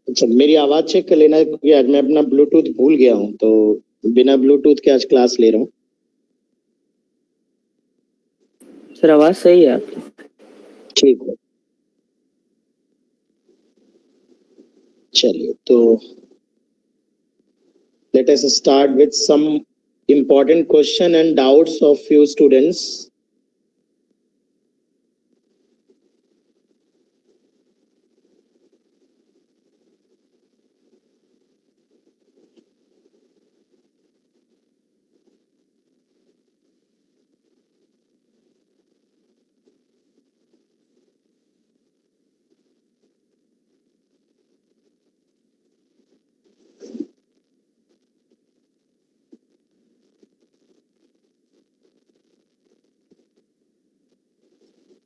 अच्छा, मेरी आवाज चेक कर लेना क्योंकि आज मैं अपना ब्लूटूथ भूल गया हूँ, तो बिना ब्लूटूथ के आज क्लास ले रहा हूँ। सर आवाज सही है आपकी। ठीक है, चलिए तो let us start with some important question and doubts of few students.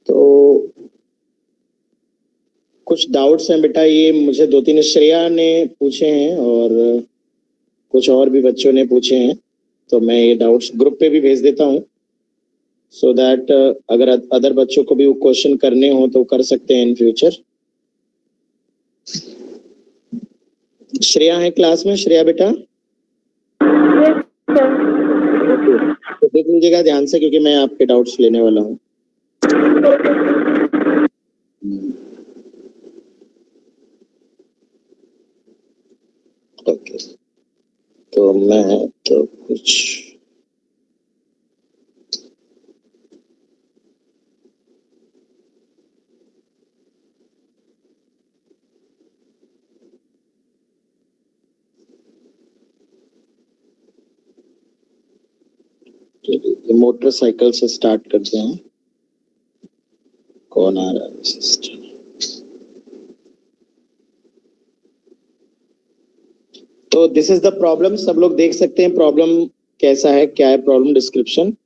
तो कुछ डाउट्स हैं बेटा, ये मुझे 2-3 श्रेया ने पूछे हैं और कुछ और भी बच्चों ने पूछे हैं, तो मैं ये डाउट्स ग्रुप पे भी भेज देता हूँ सो दैट अगर अदर बच्चों को भी वो क्वेश्चन करने हो तो कर सकते हैं इन फ्यूचर। श्रेया है क्लास में? श्रेया बेटा तो देख लीजिएगा ध्यान से क्योंकि मैं आपके डाउट्स लेने वाला हूँ। ओके, तो मैं तो कुछ मोटरसाइकिल से स्टार्ट करते हैं। कौन आ रहा है सिस्टर? तो दिस इज द प्रॉब्लम। सब लोग देख सकते हैं प्रॉब्लम कैसा है, क्या है प्रॉब्लम डिस्क्रिप्शन।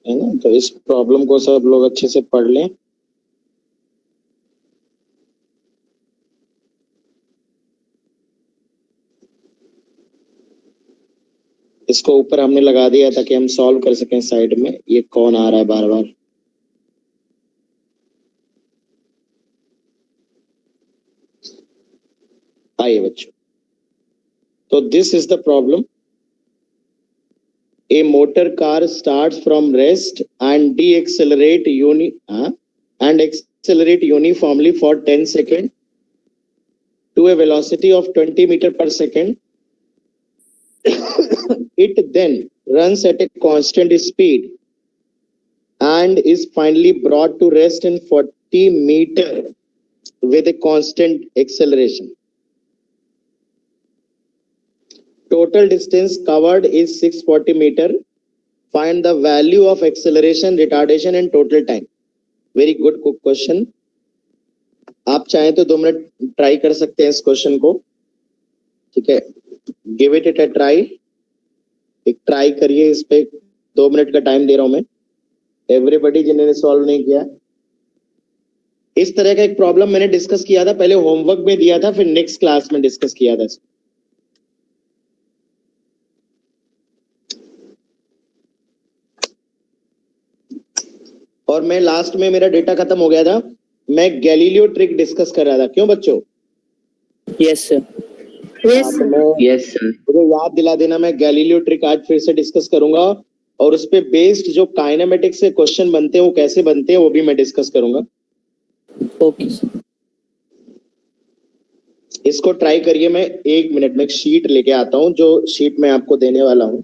है ना, तो इस प्रॉब्लम को सब लोग अच्छे से पढ़ लें। इसको ऊपर हमने लगा दिया ताकि हम सॉल्व कर सकें साइड में। ये कौन आ रहा है बार बार? आइए बच्चों, तो this is the problem. A motor car starts from rest and accelerate uniformly for 10 seconds to a velocity of 20 meters per second. It then runs at a constant speed and is finally brought to rest in 40 meters with a constant acceleration. Total distance covered is 640 meters. Find the value of acceleration, retardation and total time. Very good question. आप चाहें तो 2 minute try कर सकते हैं इस question को। ठीक है, गिव इट अ ट्राई। एक ट्राई करिए, इस पे 2 मिनट का टाइम दे रहा हूं मैं। एवरीबडी जिन्होंने सॉल्व नहीं किया, इस तरह का एक प्रॉब्लम मैंने डिस्कस किया था पहले, होमवर्क में दिया था, फिर नेक्स्ट क्लास में डिस्कस किया था। और मैं लास्ट में, मेरा डेटा खत्म हो गया था, मैं गैलीलियो ट्रिक डिस्कस कर रहा था। क्यों बच्चों? Yes sir. Yes sir. मुझे याद दिला देना, मैं गैलीलियो ट्रिक आज फिर से डिस्कस करूंगा और उस पे बेस्ड जो काइनेमेटिक्स से क्वेश्चन बनते हैं वो कैसे बनते हैं वो भी मैं डिस्कस करूंगा। Okay sir. इसको ट्राई करिए। मैं 1 मिनट में एक शीट लेके आता हूं, जो शीट मैं आपको देने वाला हूं।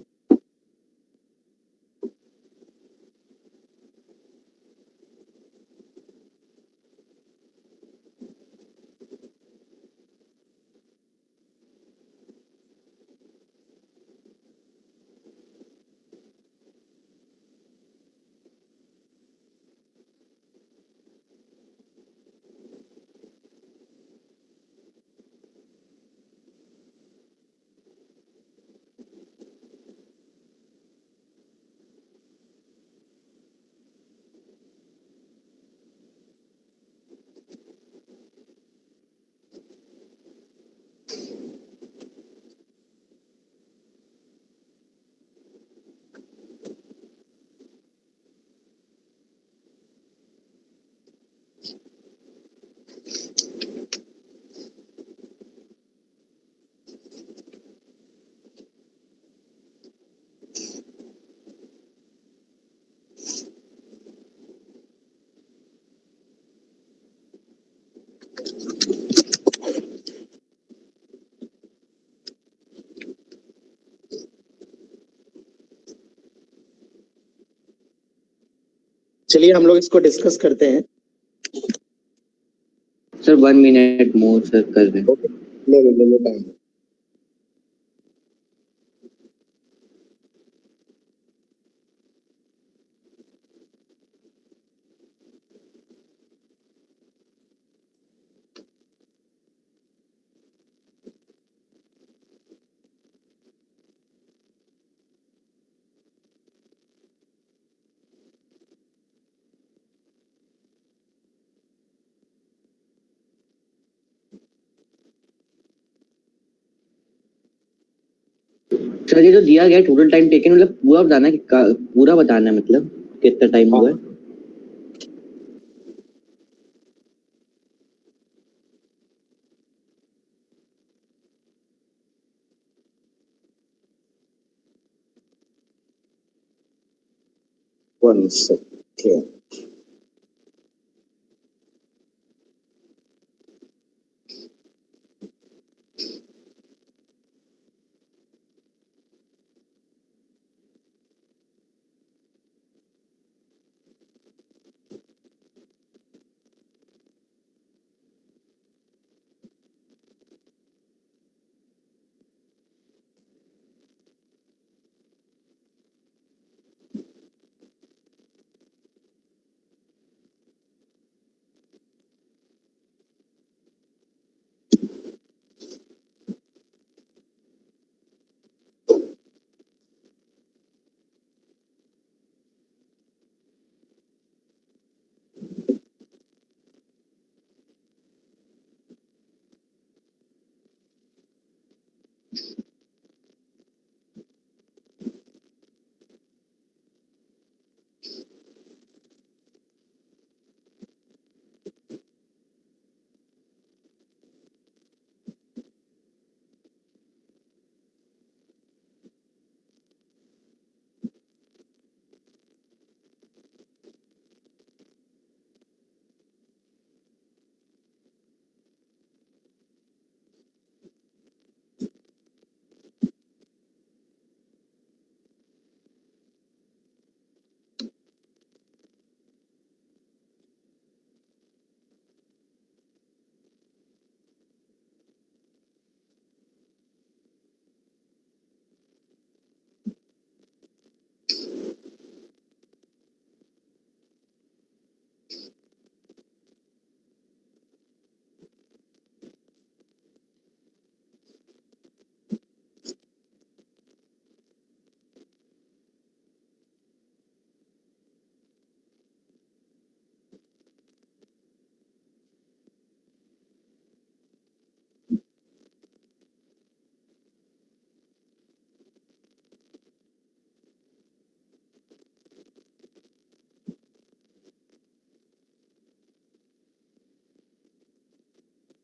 चलिए हम लोग इसको डिस्कस करते हैं। सर 1 मिनट मोर सर कर दें। ओके, ले लो टाइम। सर ये जो दिया गया टोटल टाइम टेकन मतलब पूरा बताना है पूरा बताना है मतलब कितना टाइम हुआ है। One second.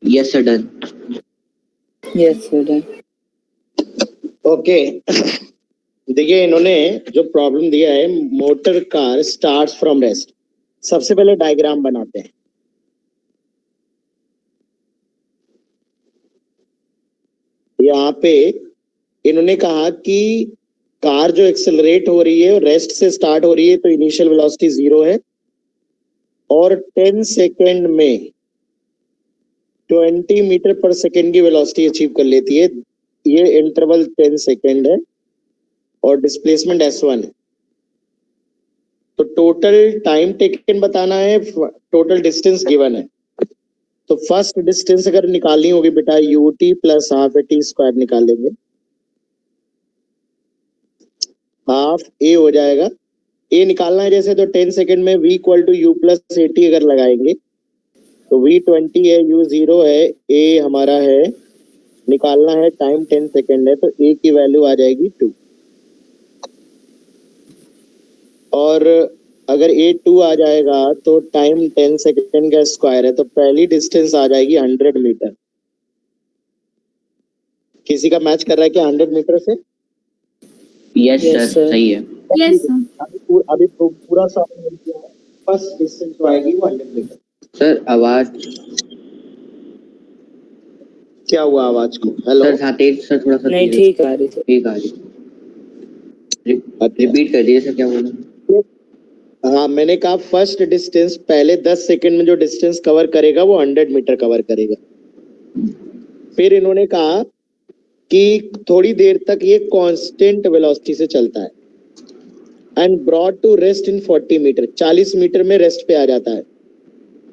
Yes sir done. Yes, sir. Done. Okay, देखिए इन्होंने जो प्रॉब्लम दिया है, motor car starts from rest. सबसे पहले डायग्राम बनाते हैं। यहाँ पे इन्होंने कहा कि कार जो एक्सेलरेट हो रही है रेस्ट से स्टार्ट हो रही है, तो इनिशियल वेलोसिटी 0 है और 10 सेकेंड में 20 मीटर पर सेकेंड की वेलोसिटी अचीव कर लेती है। ये इंटरवल 10 सेकेंड है और डिस्प्लेसमेंट S1 है। तो टोटल टाइम टेकन बताना है, टोटल डिस्टेंस गिवन है। तो फर्स्ट डिस्टेंस अगर निकालनी होगी बेटा, ut plus half T square निकालेंगे, हाफ ए हो जाएगा। ए निकालना है जैसे, तो 10 सेकेंड में v equal to you plus a t अगर लगाएंगे तो v 20 है, u 0 है, ए हमारा है, निकालना है टाइम 10 सेकेंड है, तो ए की वैल्यू आ जाएगी 2। और अगर ए 2 आ जाएगा तो टाइम 10 सेकेंड का स्क्वायर है, तो पहली डिस्टेंस आ जाएगी 100 मीटर। किसी का मैच कर रहा है क्या 100 मीटर से? Yes Yes, sir sir. सही है। Yes sir. अभी पूरा सॉल्व नहीं किया है। फर्स्ट डिस्टेंस जो आएगी वो 100 मीटर। सर आवाज क्या हुआ आवाज को? हेलो, सर हाँ तेज सर थोड़ा सा नहीं तेज ठीक आ रही, sir. ठीक आ रही। रिपीट कर दीजिए सर क्या बोला। हाँ, मैंने कहा फर्स्ट डिस्टेंस पहले 10 सेकंड में जो डिस्टेंस कवर करेगा वो 100 मीटर कवर करेगा। फिर इन्होंने कहा कि थोड़ी देर तक ये कांस्टेंट वेलोसिटी से चलता है and brought to rest in 40 metre, 40 metre में रेस्ट पे आ जाता है।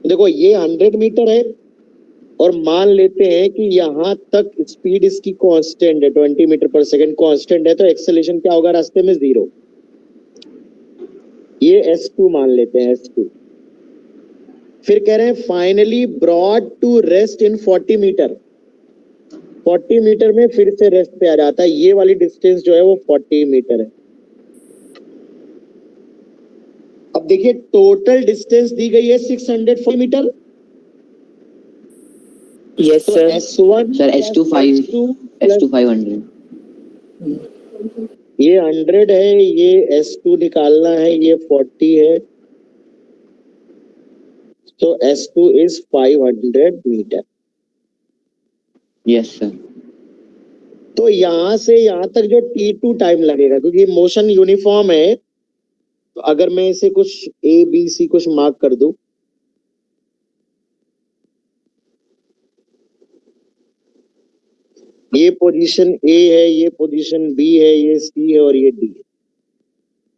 देखो ये 100 मीटर है और मान लेते हैं कि यहाँ तक स्पीड इसकी कांस्टेंट है 20 मीटर पर सेकंड कांस्टेंट है, तो एक्सेलरेशन क्या होगा रास्ते में? 0। ये S2 मान लेते हैं, S2। फिर कह रहे हैं finally brought to rest in 40 metre, 40 metre में फिर से रेस्ट पे आ जाता है। ये वाली डिस्टेंस जो है वो 40 मीटर है। अब देखिए टोटल डिस्टेंस दी गई है 640 मीटर। Yes, तो sir. S1 sir S2 500। ये 100 है, ये S2 निकालना है, ये 40 है, तो S2 is 500 metre. Yes sir. तो यहां से यहां तक जो T2 टाइम लगेगा, क्योंकि मोशन यूनिफॉर्म है, तो अगर मैं इसे कुछ ABC कुछ मार्क कर दूं, ये पोजीशन A है, ये पोजीशन B है, ये C है और ये D है।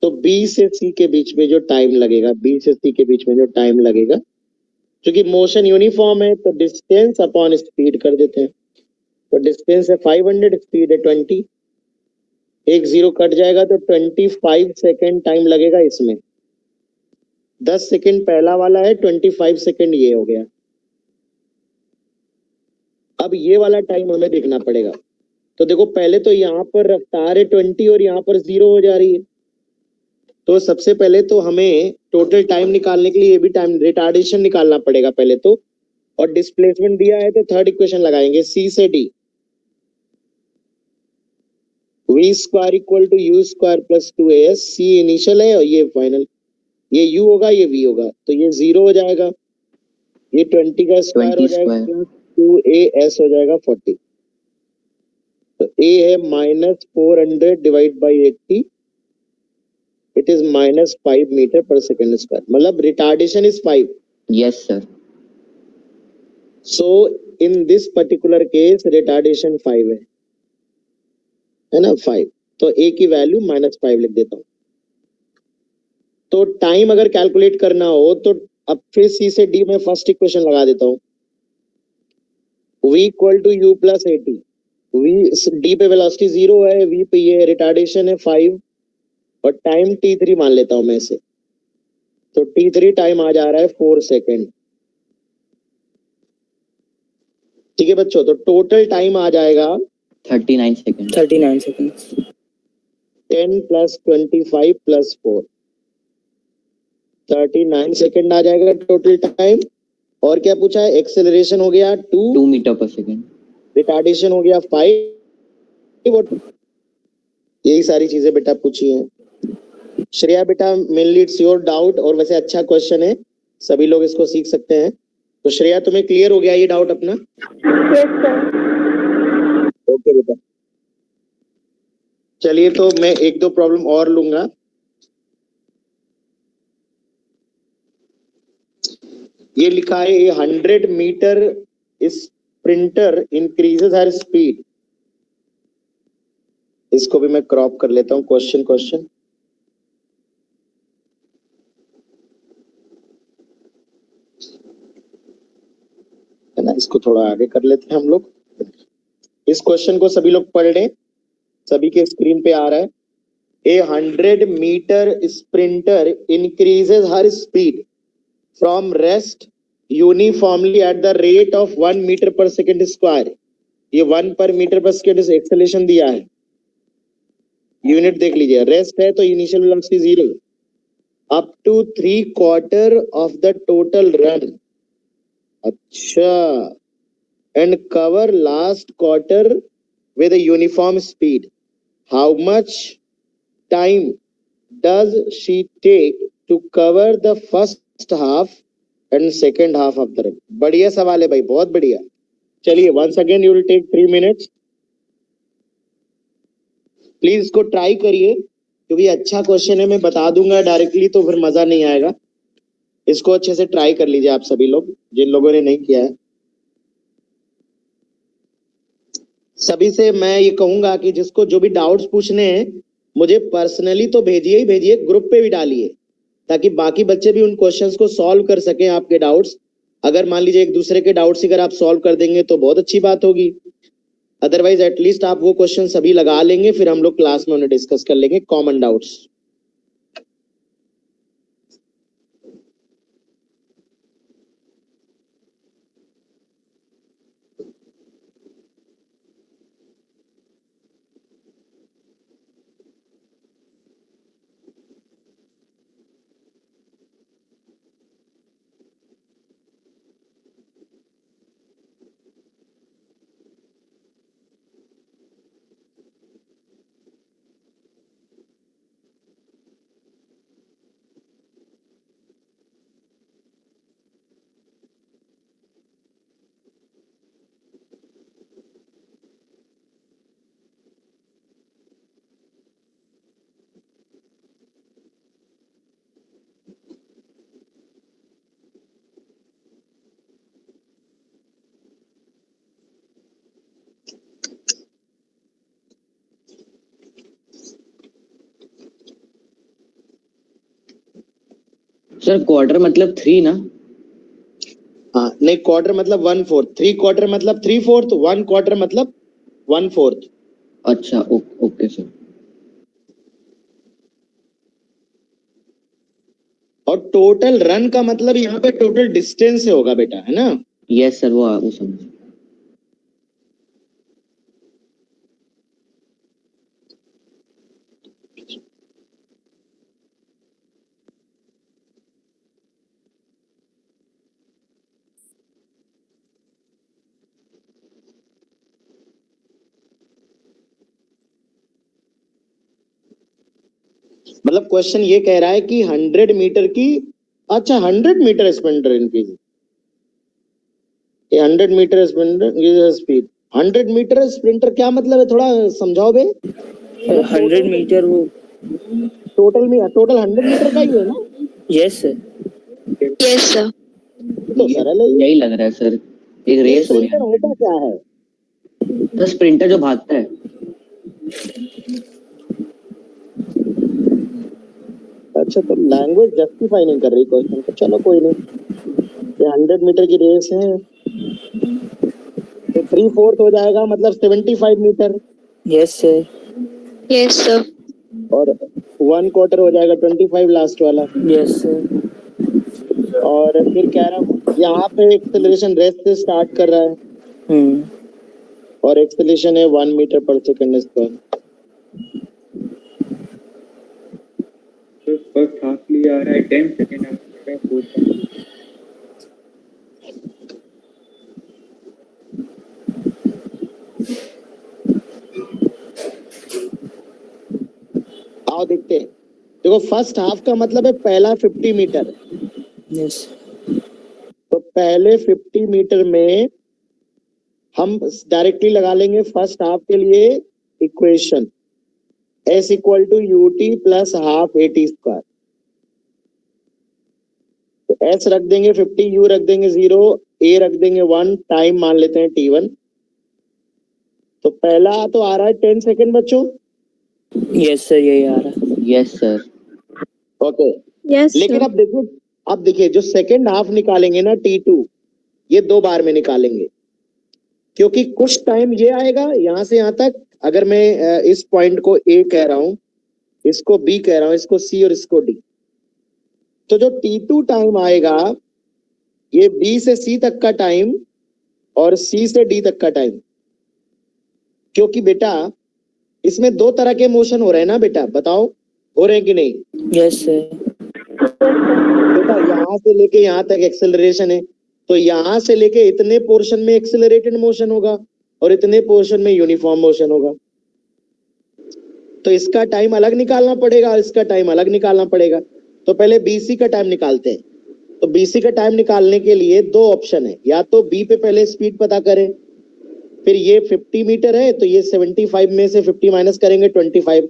तो B से C के बीच में जो टाइम लगेगा, B से C के बीच में जो टाइम लगेगा, क्योंकि मोशन यूनिफॉर्म है तो डिस्टेंस अपॉन स्पीड कर देते हैं। तो डिस्टेंस है 500, स्पीड है 20, एक 0 कट जाएगा तो 25 सेकेंड टाइम लगेगा इसमें। 10 सेकेंड पहला वाला है, 25 सेकेंड ये हो गया। अब ये वाला टाइम हमें देखना पड़ेगा। तो देखो पहले तो यहाँ पर रफ्तार है 20 और यहाँ पर 0 हो जा रही है। तो सबसे पहले तो हमें टोटल टाइम निकालने के लिए ये भी टाइम रिटार्डेशन निकालना पड़ेगा पहले तो, और डिस्प्लेसमेंट दिया है तो थर्ड इक्वेशन लगाएंगे, C से D, v square equal to u square plus 2as। C initial है और ये फाइनल, ये u होगा ये v होगा, तो ये 0 हो जाएगा, ये 20 का स्क्वायर हो 20 जाएगा, स्क्वायर। 2as हो जाएगा 40। तो a है -400 divide by 80, it is -5 metre per second square, मतलब retardation is 5। Yes sir. So in this particular case retardation 5 है ना, 5। तो a की वैल्यू -5 लिख देता हूँ। तो टाइम अगर कैलकुलेट करना हो तो अब फिर C से D में फर्स्ट इक्वेशन लगा देता हूँ, v equal to u plus 80। D पे वेलोसिटी 0 है, v पे ये रिटार्डेशन है 5 और टाइम T3 मान लेता हूँ मैं इसे। तो T3 टाइम आ जा रहा है 4 सेकेंड। ठीक है बच्चों, तो टोटल टाइम आ जाएगा 39 second. 39 seconds. 10 plus 25 plus 4, 39 second आ जाएगा टोटल टाइम। और क्या पूछा है? एक्सेलरेशन हो गया 2 मीटर पर सेकेंड। रिटार्डेशन हो गया 5। यही सारी चीजें बेटा पूछी हैं। श्रेया बेटा मेनली इट्स योर डाउट, और वैसे अच्छा क्वेश्चन है, सभी लोग इसको सीख सकते हैं। तो श्रेया तुम्हें क्लियर हो गया ये डाउट अपना? ओके बेटा, चलिए तो मैं एक दो प्रॉब्लम और लूंगा। ये लिखा है 100 metre sprinter increases her speed. इसको भी मैं क्रॉप कर लेता हूं, क्वेश्चन है ना, इसको थोड़ा आगे कर लेते हैं हम लोग। इस क्वेश्चन को सभी लोग पढ़ लें, सभी के स्क्रीन पे आ रहा है। 100 metre sprinter increases her speed from rest uniformly at the rate of 1 metre per second square. ये 1 पर मीटर पर सेकेंड एक्सेलरेशन दिया है, यूनिट देख लीजिए। रेस्ट है तो initial velocity 0 up to 3/4 of the total run. अच्छा, and cover last quarter with a uniform speed. How much time does she take to cover the first half and second half of the run? बढ़िया सवाल है भाई, बहुत बढ़िया। चलिए once again you will take 3 minutes. Please इसको try करिए क्योंकि अच्छा क्वेश्चन है, मैं बता दूंगा डायरेक्टली तो फिर मजा नहीं आएगा। इसको अच्छे से ट्राई कर लीजिए आप सभी लोग, जिन लोगों ने नहीं किया है। सभी से मैं ये कहूंगा कि जिसको जो भी डाउट्स पूछने हैं मुझे पर्सनली तो भेजिए ही भेजिए, ग्रुप पे भी डालिए, ताकि बाकी बच्चे भी उन क्वेश्चंस को सॉल्व कर सकें आपके डाउट्स। अगर मान लीजिए एक दूसरे के डाउट्स अगर आप सॉल्व कर देंगे तो बहुत अच्छी बात होगी, अदरवाइज एटलीस्ट आप वो क्वेश्चन सभी लगा लेंगे, फिर हम लोग क्लास में उन्हें डिस्कस कर लेंगे कॉमन डाउट्स। सर क्वार्टर मतलब 3 ना? हाँ नहीं, क्वार्टर मतलब 1/4, 3 क्वार्टर मतलब 3/4, 1 क्वार्टर मतलब 1/4। अच्छा ओके सर। और टोटल रन का मतलब यहाँ पे टोटल डिस्टेंस से होगा बेटा, है ना? यस सर, वो समझ। मतलब क्वेश्चन ये कह रहा है कि 100 मीटर की, अच्छा 100 metre sprinter increase, 100 metre sprinter speed, 100 metre sprinter क्या मतलब है, थोड़ा समझाओ बे। 100 मीटर वो। टोटल में टोटल 100 मीटर का ही है ना? Yes sir. Yes sir. तो सरल है ये। यही लग रहा है सर, एक रेस हो रही स्प्रिंटर होता क्या है? है तो स्प्रिंटर जो भागता है। अच्छा तो लैंग्वेज जस्टिफाई नहीं कर रही क्वेश्चन को, चलो कोई नहीं। ये 100 मीटर की रेस है तो 3/4 हो जाएगा, मतलब 75 metre. Yes sir. Yes sir. और 1 क्वार्टर हो जाएगा 25 लास्ट वाला। Yes sir. और फिर कह रहा हूँ यहाँ पे एक्सेलरेशन रेस्ट से स्टार्ट कर रहा है और एक्सेलरेशन है 1 मीटर पर सेकंड स्क्वायर। फर्स्ट हाफ के लिए आ रहा है 10 सेकेंड हाफ का 4. आओ देखते हैं। देखो फर्स्ट हाफ का मतलब है पहला 50 मीटर, यस। तो पहले 50 मीटर में हम डायरेक्टली लगा लेंगे फर्स्ट हाफ के लिए equation S equal to UT plus half AT square. तो S रख देंगे 50, U रख देंगे 0, A रख देंगे 1, टाइम मान लेते हैं T1। तो पहला तो आ रहा है 10 सेकेंड बच्चों। यस सर, यही आ रहा है। Yes sir. ओके यस लेकिन सर। अब देखिए जो सेकेंड हाफ निकालेंगे ना T2, ये 2 बार में निकालेंगे, क्योंकि कुछ टाइम ये आएगा यहां से यहां तक। अगर मैं इस पॉइंट को A कह रहा हूं, इसको B कह रहा हूं, इसको C और इसको D, तो जो T2 टाइम आएगा ये B से C तक का टाइम और C से D तक का टाइम। क्योंकि बेटा इसमें 2 तरह के मोशन हो रहे हैं ना बेटा, बताओ हो रहे हैं कि नहीं? Yes sir. बेटा यहाँ से लेके यहाँ तक एक्सेलरेशन है, तो यहाँ से लेके इतने पोर्शन में एक्सेलरेटेड मोशन होगा और इतने पोर्शन में यूनिफॉर्म मोशन होगा। तो इसका टाइम अलग निकालना पड़ेगा और इसका टाइम अलग निकालना पड़ेगा। तो पहले BC का टाइम निकालते हैं। तो BC का टाइम निकालने के लिए 2 ऑप्शन है, या तो B पे पहले स्पीड पता करें, फिर ये 50 मीटर है तो ये 75 में से 50 माइनस करेंगे 25,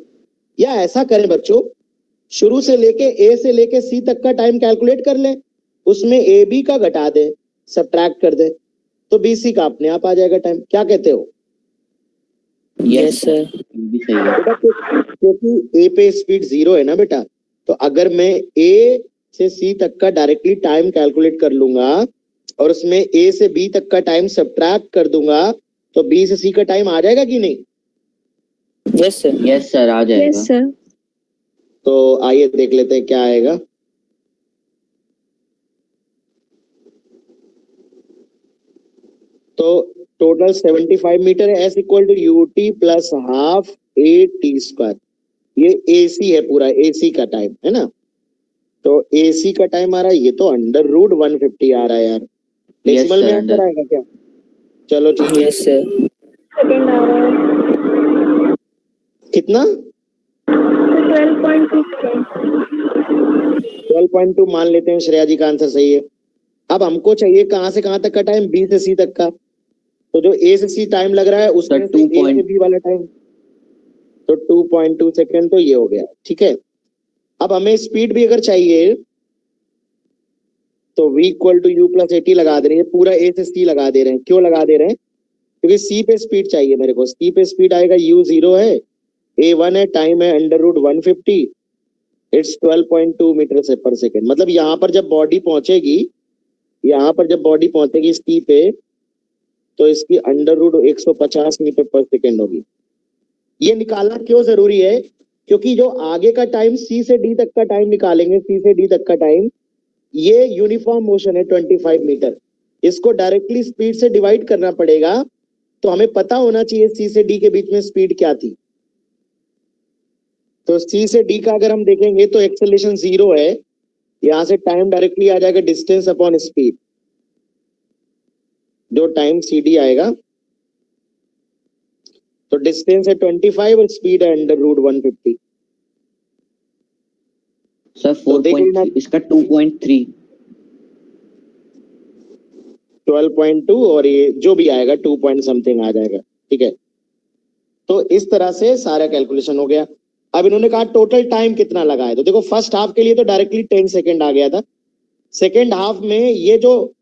या ऐसा करें बच्चों, शुरू से लेके ए से लेके सी तक का टाइम कैलकुलेट कर लें, उसमें ए बी का घटा दे, सब्ट्रैक्ट कर दे, तो बी सी का अपने आप आ जाएगा टाइम। क्या कहते हो? Yes sir. ये भी सही है। बेटा क्योंकि ए पे स्पीड 0 है ना बेटा, तो अगर मैं ए से सी तक का डायरेक्टली टाइम कैलकुलेट कर लूंगा और उसमें ए से बी तक का टाइम सब्ट्रैक्ट कर दूंगा, तो बी से सी का टाइम आ जाएगा कि नहीं? Yes sir. यस सर, आ जाएगा। Yes, sir. तो आइए देख लेते हैं क्या आएगा। तो टोटल 75 मीटर है, S equal to U T plus half A T square. ये एसी है, पूरा एसी का टाइम है ना, तो एसी का टाइम आ रहा है, ये तो अंडर रूट 150 आ रहा है यार। डेसिमल में sir, आंसर under- आएगा क्या? चलो ठीक है। Yes sir. Second hour. कितना? 12.2. 12.2 मान लेते हैं, श्रेया जी का आंसर सही है। अब हमको चाहिए कहां से कहां तक का टाइम, बी से सी तक का। तो जो ए से सी टाइम लग रहा है उसमें Sir, से ए 2 से बी वाला टाइम, तो 2.2 सेकेंड, तो ये हो गया ठीक है। अब हमें स्पीड भी अगर चाहिए तो v equal to you plus AT लगा दे रहे हैं, पूरा ए से सी लगा दे रहे हैं। क्यों लगा दे रहे हैं? क्योंकि सी पे स्पीड चाहिए मेरे को। सी पे स्पीड आएगा, u 0 है, a 1 है, टाइम है अंडर रूट 150, इट्स 12.2 मीटर से पर सेकेंड। मतलब यहाँ पर जब बॉडी पहुंचेगी, यहाँ पर जब बॉडी पहुंचेगी सी पे, तो इसकी under root 150 metre per second होगी। ये निकालना क्यों जरूरी है? क्योंकि जो आगे का टाइम सी से डी तक का टाइम निकालेंगे, सी से डी तक का टाइम, ये यूनिफॉर्म मोशन है 25 मीटर, इसको डायरेक्टली स्पीड से डिवाइड करना पड़ेगा। तो हमें पता होना चाहिए सी से डी के बीच में स्पीड क्या थी। तो सी से डी का अगर हम देखेंगे तो एक्सेलरेशन 0 है, यहां से टाइम डायरेक्टली आ जाएगा डिस्टेंस अपॉन स्पीड, जो टाइम सी डी आएगा। तो डिस्टेंस है 25 और स्पीड है अंडर रूट 150। सर तो देख लेना, 4.3, इसका 2.3। 12.2 और ये जो भी आएगा 2 पॉइंट समथिंग आ जाएगा ठीक है। तो इस तरह से सारा कैलकुलेशन हो गया। अब इन्होंने कहा टोटल टाइम कितना लगा है, तो देखो फर्स्ट हाफ के लिए तो डायरेक्टली 10 सेकेंड आ गया था। सेकेंड हाफ में ये जो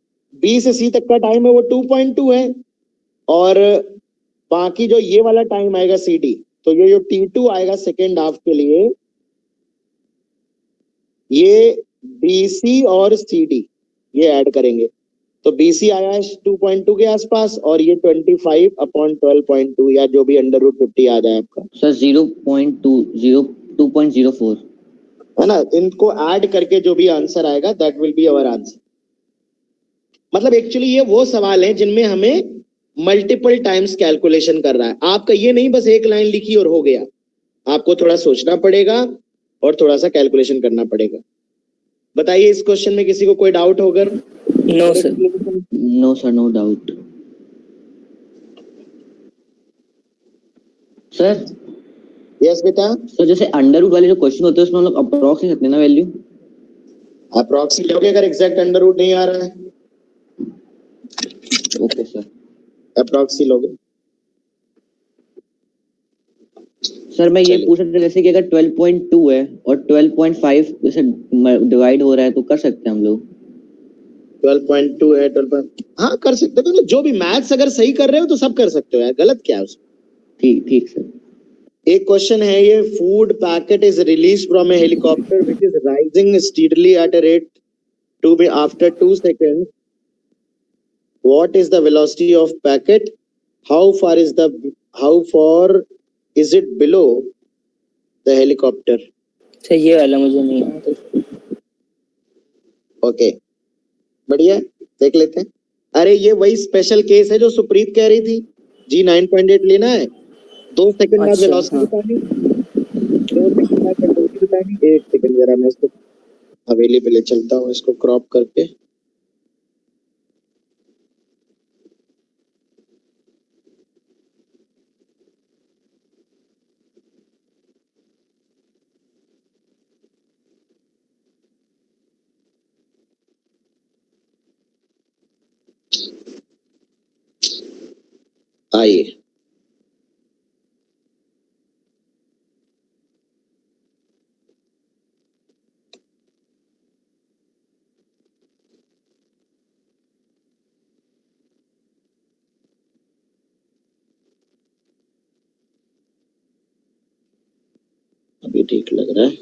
बी से सी तक का टाइम है वो 2.2 है, और बाकी जो ये वाला टाइम आएगा सी डी, तो ये जो T2 आएगा सेकेंड हाफ के लिए, ये BC और CD ये ऐड करेंगे, तो BC आया है 2.2 के आसपास, और ये 25 अपॉन 12.2 या जो भी अंडर रूट 50 आ जाए आपका, सर 2.04। है ना। इनको ऐड करके जो भी आंसर आएगा that will be our answer. मतलब एक्चुअली ये वो सवाल है जिनमें हमें मल्टीपल टाइम्स कैलकुलेशन कर रहा है। आपका ये नहीं बस एक लाइन लिखी और हो गया, आपको थोड़ा सोचना पड़ेगा और थोड़ा सा कैलकुलेशन करना पड़ेगा। बताइए इस क्वेश्चन में किसी को कोई डाउट होगा? No sir. No sir, no doubt. Sir yes बेटा। सर जैसे अंडर रूट वाले जो क्वेश्चन होते हैं उसमें हम लोग अप्रॉक्स सकते हैं ना वैल्यू? अप्रॉक्सी लोगे अगर एग्जैक्ट अंडर रूट नहीं आ रहा है, ओके सर। अप्रॉक्सी लोगे। सर मैं ये चलिए। पूछ रहा था जैसे कि अगर 12.2 है और 12.5 जैसे डिवाइड हो रहा है तो कर सकते हैं हम लोग? 12.2 है, 12. हाँ कर सकते हो, तो जो भी मैथ्स अगर सही कर रहे हो तो सब कर सकते हो यार, गलत क्या है उसमें। ठीक ठीक सर। एक क्वेश्चन है ये, food packet is release from a helicopter which is rising steadily at a rate to be after 2 seconds. What is the velocity of packet? How far is it below the helicopter? Sir ये वाला मुझे नहीं आता। Okay बढ़िया, देख लेते हैं। अरे ये वही स्पेशल केस है जो सुप्रीत कह रही थी, G9.8 लेना है, 2 सेकंड बाद अच्छा, वेलोसिटी हाँ। बतानी, 2 सेकंड बाद वेलोसिटी बतानी। एक सेकंड जरा मैं इसको हवेली पे ले चलता हूँ, इसको क्रॉप करके। आइए, ये ठीक लग रहा है,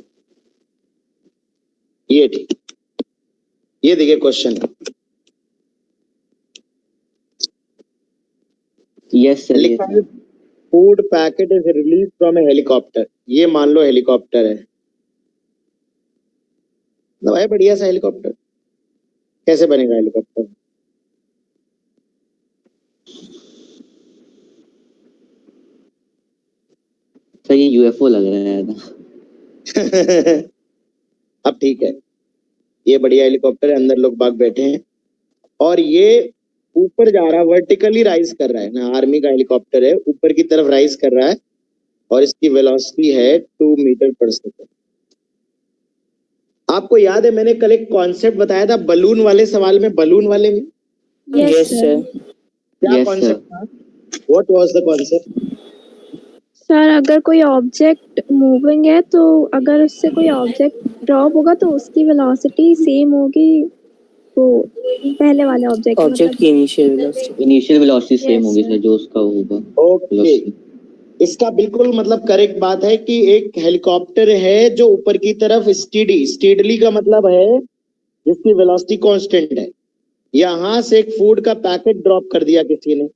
ये ठीक। ये देखिए क्वेश्चन, यस सर, लिखा है food packet is release from a helicopter. ये मान लो हेलीकॉप्टर है, तो है बढ़िया सा हेलीकॉप्टर। कैसे बनेगा हेलीकॉप्टर? सर ये यूएफओ लग रहा है ना। अब ठीक है, ये बढ़िया हेलीकॉप्टर है, अंदर लोग बाग बैठे हैं और ये ऊपर जा रहा है, वर्टिकली राइज कर रहा है ना। आर्मी का हेलीकॉप्टर है, ऊपर की तरफ राइज कर रहा है और इसकी वेलोसिटी है 2 मीटर पर सेकंड। आपको याद है मैंने कल एक कॉन्सेप्ट बताया था बलून वाले सवाल में, बलून वाले में यस सर। क्या Yes, कॉन्सेप्ट था? What was the concept? Sir अगर कोई ऑब्जेक्ट मूविंग है तो अगर उससे कोई ऑब्जेक्ट ड्रॉप होगा तो उसकी वेलोसिटी सेम होगी वो पहले वाले ऑब्जेक्ट ऑब्जेक्ट की initial velocity. Initial velocity same Yes, होगी sir. सर जो उसका होगा। Okay, velocity। इसका बिल्कुल मतलब करेक्ट बात है कि एक हेलीकॉप्टर है जो ऊपर की तरफ स्टीडली का मतलब है जिसकी वेलोसिटी कांस्टेंट है। यहां से एक फूड का पैकेट ड्रॉप कर दिया किसी ने,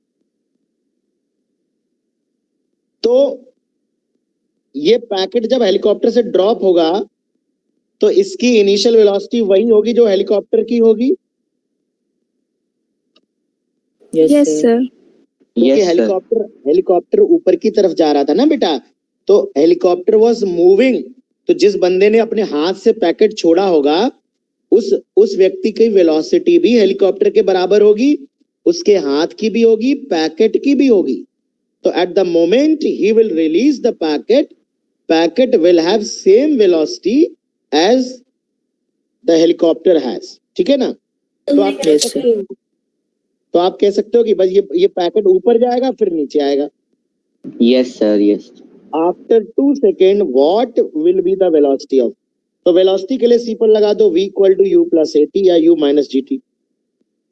तो ये पैकेट जब हेलीकॉप्टर से ड्रॉप होगा तो इसकी इनिशियल वेलोसिटी वही होगी जो हेलीकॉप्टर की होगी, यस यस सर। सर। क्योंकि Yes, sir. हेलीकॉप्टर ऊपर की तरफ जा रहा था ना बेटा, तो हेलीकॉप्टर वाज मूविंग। तो जिस बंदे ने अपने हाथ से पैकेट छोड़ा होगा उस व्यक्ति की वेलोसिटी भी हेलीकॉप्टर के बराबर होगी, उसके हाथ की भी होगी, पैकेट की भी होगी। तो at the moment he will release the packet will have same velocity as the helicopter has. ठीक है ना? तो आप कह Yes, sir. सकते हो, तो आप कह सकते हो कि बस ये पैकेट ऊपर जाएगा फिर नीचे आएगा। Yes, sir. Yes. After 2 second what will be the velocity of? तो वेलोसिटी के लिए सिंपल लगा दो v equal to u plus AT या u माइनस जी टी।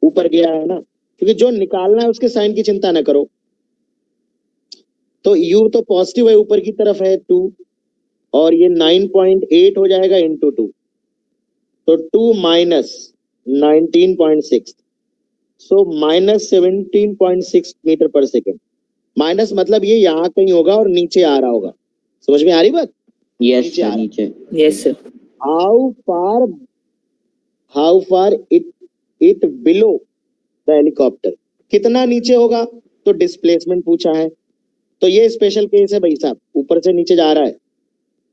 ऊपर गया है ना, क्योंकि जो निकालना है उसके साइन की चिंता ना करो। तो u तो पॉजिटिव है, ऊपर की तरफ है 2, और ये 9.8 हो जाएगा इंटू 2, तो 2 minus 19.6, so minus 17.6 metre per second. Minus मतलब ये यहाँ कहीं होगा और नीचे आ रहा होगा। समझ में आ रही बात? Yes, नीचे आ sir. रहा। नीचे। Yes sir. How far it below the helicopter, कितना नीचे होगा? तो डिस्प्लेसमेंट पूछा है, तो ये स्पेशल केस है भाई साहब, ऊपर से नीचे जा रहा है।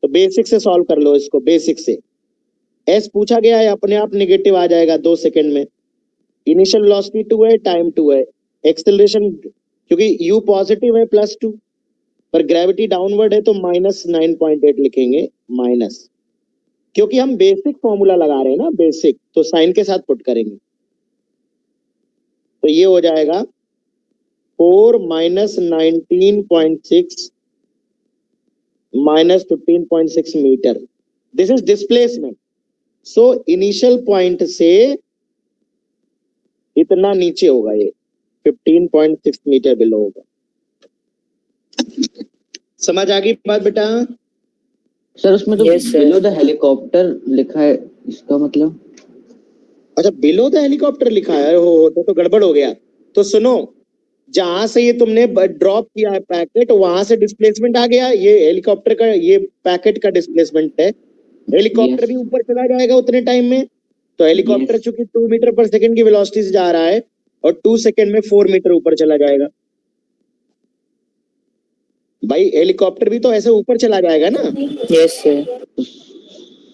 तो बेसिक से सॉल्व कर लो इसको, बेसिक से। एस पूछा गया है, अपने आप नेगेटिव आ जाएगा 2 सेकंड में। इनिशियल वेलोसिटी 2 है, टाइम 2 है, एक्सेलरेशन क्योंकि u पॉजिटिव है +2, पर ग्रेविटी डाउनवर्ड है तो -9.8 लिखेंगे माइनस, क्योंकि हम बेसिक फॉर्मूला लगा रहे हैं ना, बेसिक, तो साइन के साथ पुट करेंगे। तो ये हो जाएगा 4 minus 19.6 minus 15.6 metre. This is displacement. So initial point से इतना नीचे होगा, ये 15.6 मीटर बिलो होगा। समझ आ गई बात बेटा? सर उसमें तो Yes, sir. Below the helicopter लिखा है, इसका मतलब? अच्छा, बिलो द हेलीकॉप्टर लिखा है, हो तो गड़बड़ हो गया। तो सुनो, जहां से ये तुमने ड्रॉप किया है पैकेट, वहां से डिस्प्लेसमेंट आ गया, ये हेलीकॉप्टर का, ये पैकेट का डिस्प्लेसमेंट है। Helicopter Yes. भी ऊपर चला जाएगा उतने टाइम में। तो हेलीकॉप्टर Yes. चूंकि 2 मीटर पर सेकंड की वेलोसिटी से जा रहा है और 2 सेकंड में 4 मीटर ऊपर चला जाएगा। भाई हेलीकॉप्टर भी तो ऐसे ऊपर चला जाएगा ना। Yes sir.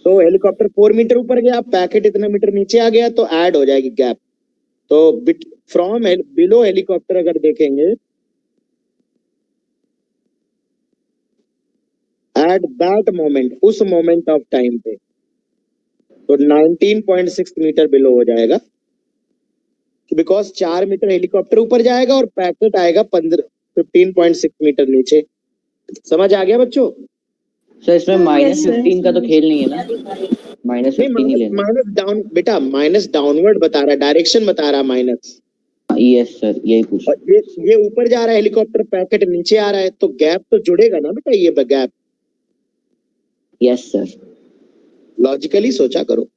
तो हेलीकॉप्टर 4 मीटर ऊपर गया, पैकेट इतना मीटर नीचे आ गया, तो ऐड हो जाएगी गैप। तो फ्रॉम बिलो हेलीकॉप्टर अगर देखेंगे, एट दैट मोमेंट, उस मोमेंट ऑफ टाइम पे, तो 19.6 मीटर बिलो हो जाएगा, बिकॉज 4 मीटर हेलीकॉप्टर ऊपर जाएगा और पैकेट आएगा 15.6 मीटर नीचे। समझ आ गया बच्चों? सर इसमें Yes, sir. -15 का तो खेल नहीं है ना? -15 ही नहीं, लेना। माइनस डाउन बेटा, माइनस डाउनवर्ड बता रहा है, डायरेक्शन बता रहा है माइनस। यस सर, यही पूछ। और ये ऊपर जा रहा है हेलीकॉप्टर, पैकेट नीचे आ रहा है, तो गैप तो जुड़ेगा ना बेटा, ये गैप। Yes sir. लॉजिकली सोचा करो,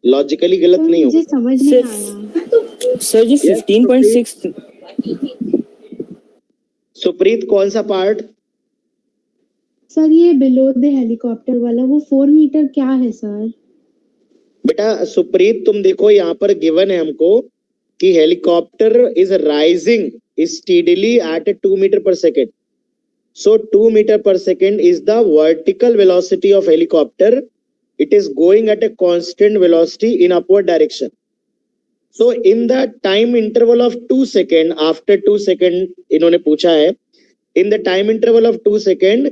लॉजिकली गलत सर नहीं मुझे होगा। समझ नहीं सर आया। सर जी Yes, 15.6 सुप्रीत कौन सा पार्ट? सर ये बिलो द हेलीकॉप्टर वाला वो 4 मीटर क्या है सर? बेटा सुप्रीत तुम देखो यहाँ पर गिवन है हमको कि helicopter is rising steadily at 2 meter per second. So 2 meter per second is the vertical velocity of helicopter. It is going at a constant velocity in upward direction. So in the time interval of 2 second, after 2 second इन्होंने पूछा है, in the time interval of 2 second,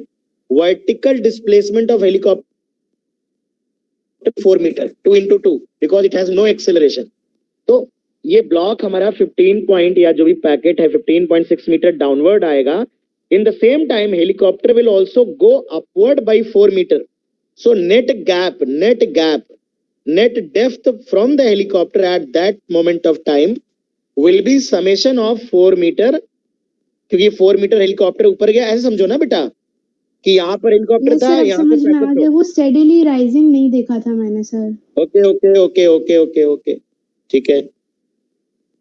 vertical displacement of helicopter 4 meter, 2 into 2, because it has no acceleration. तो ये block हमारा 15 point या जो भी packet है 15.6 मीटर डाउनवर्ड आएगा. In the same time, helicopter will also go upward by 4 meter. So net depth from the helicopter at that moment of time will be summation of 4 meter. क्योंकि 4 metre helicopter ऊपर गया, ऐसे समझो ना बेटा कि यहाँ पर हेलीकॉप्टर यस था, सर अब यहाँ समझ पे में आ पैकेट गया, वो स्टेडीली राइजिंग नहीं देखा था मैंने sir. Okay okay okay okay okay okay ठीक है.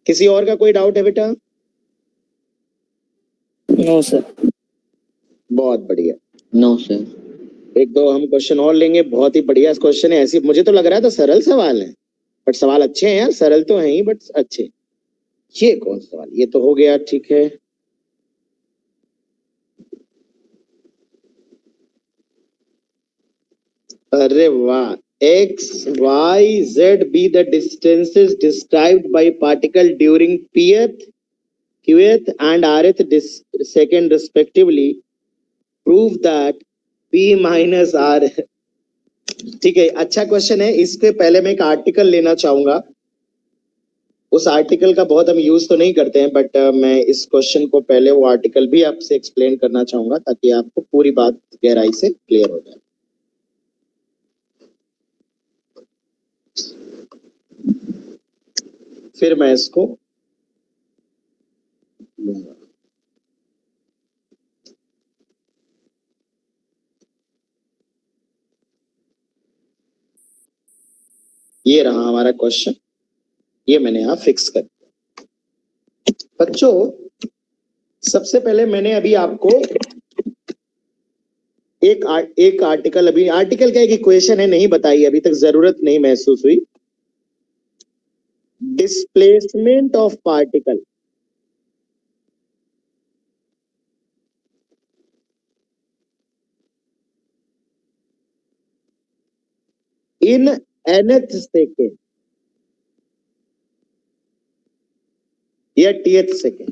किसी और का कोई डाउट है बेटा? No sir. बहुत बढ़िया. No sir. एक दो हम क्वेश्चन और लेंगे. बहुत ही बढ़िया क्वेश्चन है. ऐसी मुझे तो लग रहा था सरल सवाल है, बट सवाल अच्छे हैं यार. सरल तो हैं ही बट अच्छे. ये कौन सा सवाल? ये तो हो गया, ठीक है. अरे वाह. X Y Z be the distances described by particle during pth qth and rth second respectively. Prove that p minus r. ठीक है, अच्छा क्वेश्चन है. इसके पहले मैं एक आर्टिकल लेना चाहूंगा. उस आर्टिकल का बहुत हम यूज तो नहीं करते हैं, बट मैं इस क्वेश्चन को पहले वो आर्टिकल भी आपसे एक्सप्लेन करना चाहूंगा ताकि आपको पूरी बात गहराई से क्लियर हो जाए. फिर मैं इसको लूंगा. ये रहा हमारा क्वेश्चन. ये मैंने यहाँ फिक्स कर दिया. बच्चों सबसे पहले मैंने अभी आपको एक आर्टिकल, अभी आर्टिकल क्या एक इक्वेशन है, नहीं बताई अभी तक, जरूरत नहीं महसूस हुई. Displacement of particle in nth second या tth second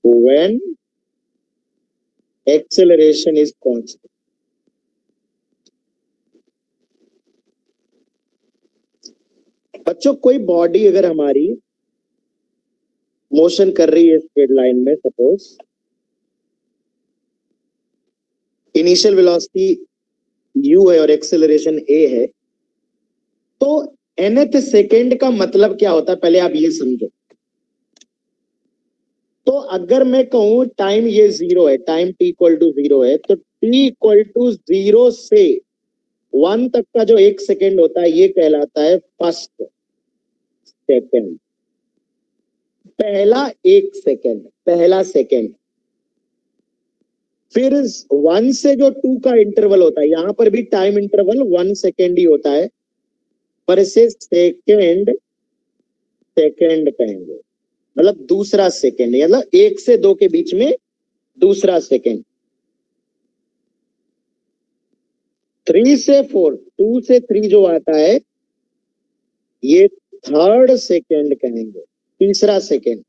when acceleration is constant. बच्चों कोई बॉडी अगर हमारी मोशन कर रही है स्ट्रेट लाइन में, सपोज इनिशियल वेलोसिटी u है और एक्सेलरेशन a है, तो nth सेकेंड का मतलब क्या होता है पहले आप ये समझो. तो अगर मैं कहूं टाइम ये 0 है, टाइम t इक्वल टू 0 है, तो t इक्वल टू 0 से 1 तक का जो 1 सेकेंड होता है ये कहलाता है फर्स्ट सेकेंड. पहला 1 सेकेंड, पहला सेकेंड. फिर 1 से जो 2 का इंटरवल होता है, यहां पर भी टाइम इंटरवल 1 सेकेंड ही होता है, पर इसे सेकेंड सेकेंड कहेंगे. मतलब दूसरा सेकेंड, मतलब 1 से 2 के बीच में दूसरा सेकेंड. 3 से 4, 2 से 3 जो आता है ये थर्ड सेकेंड कहेंगे, तीसरा सेकेंड.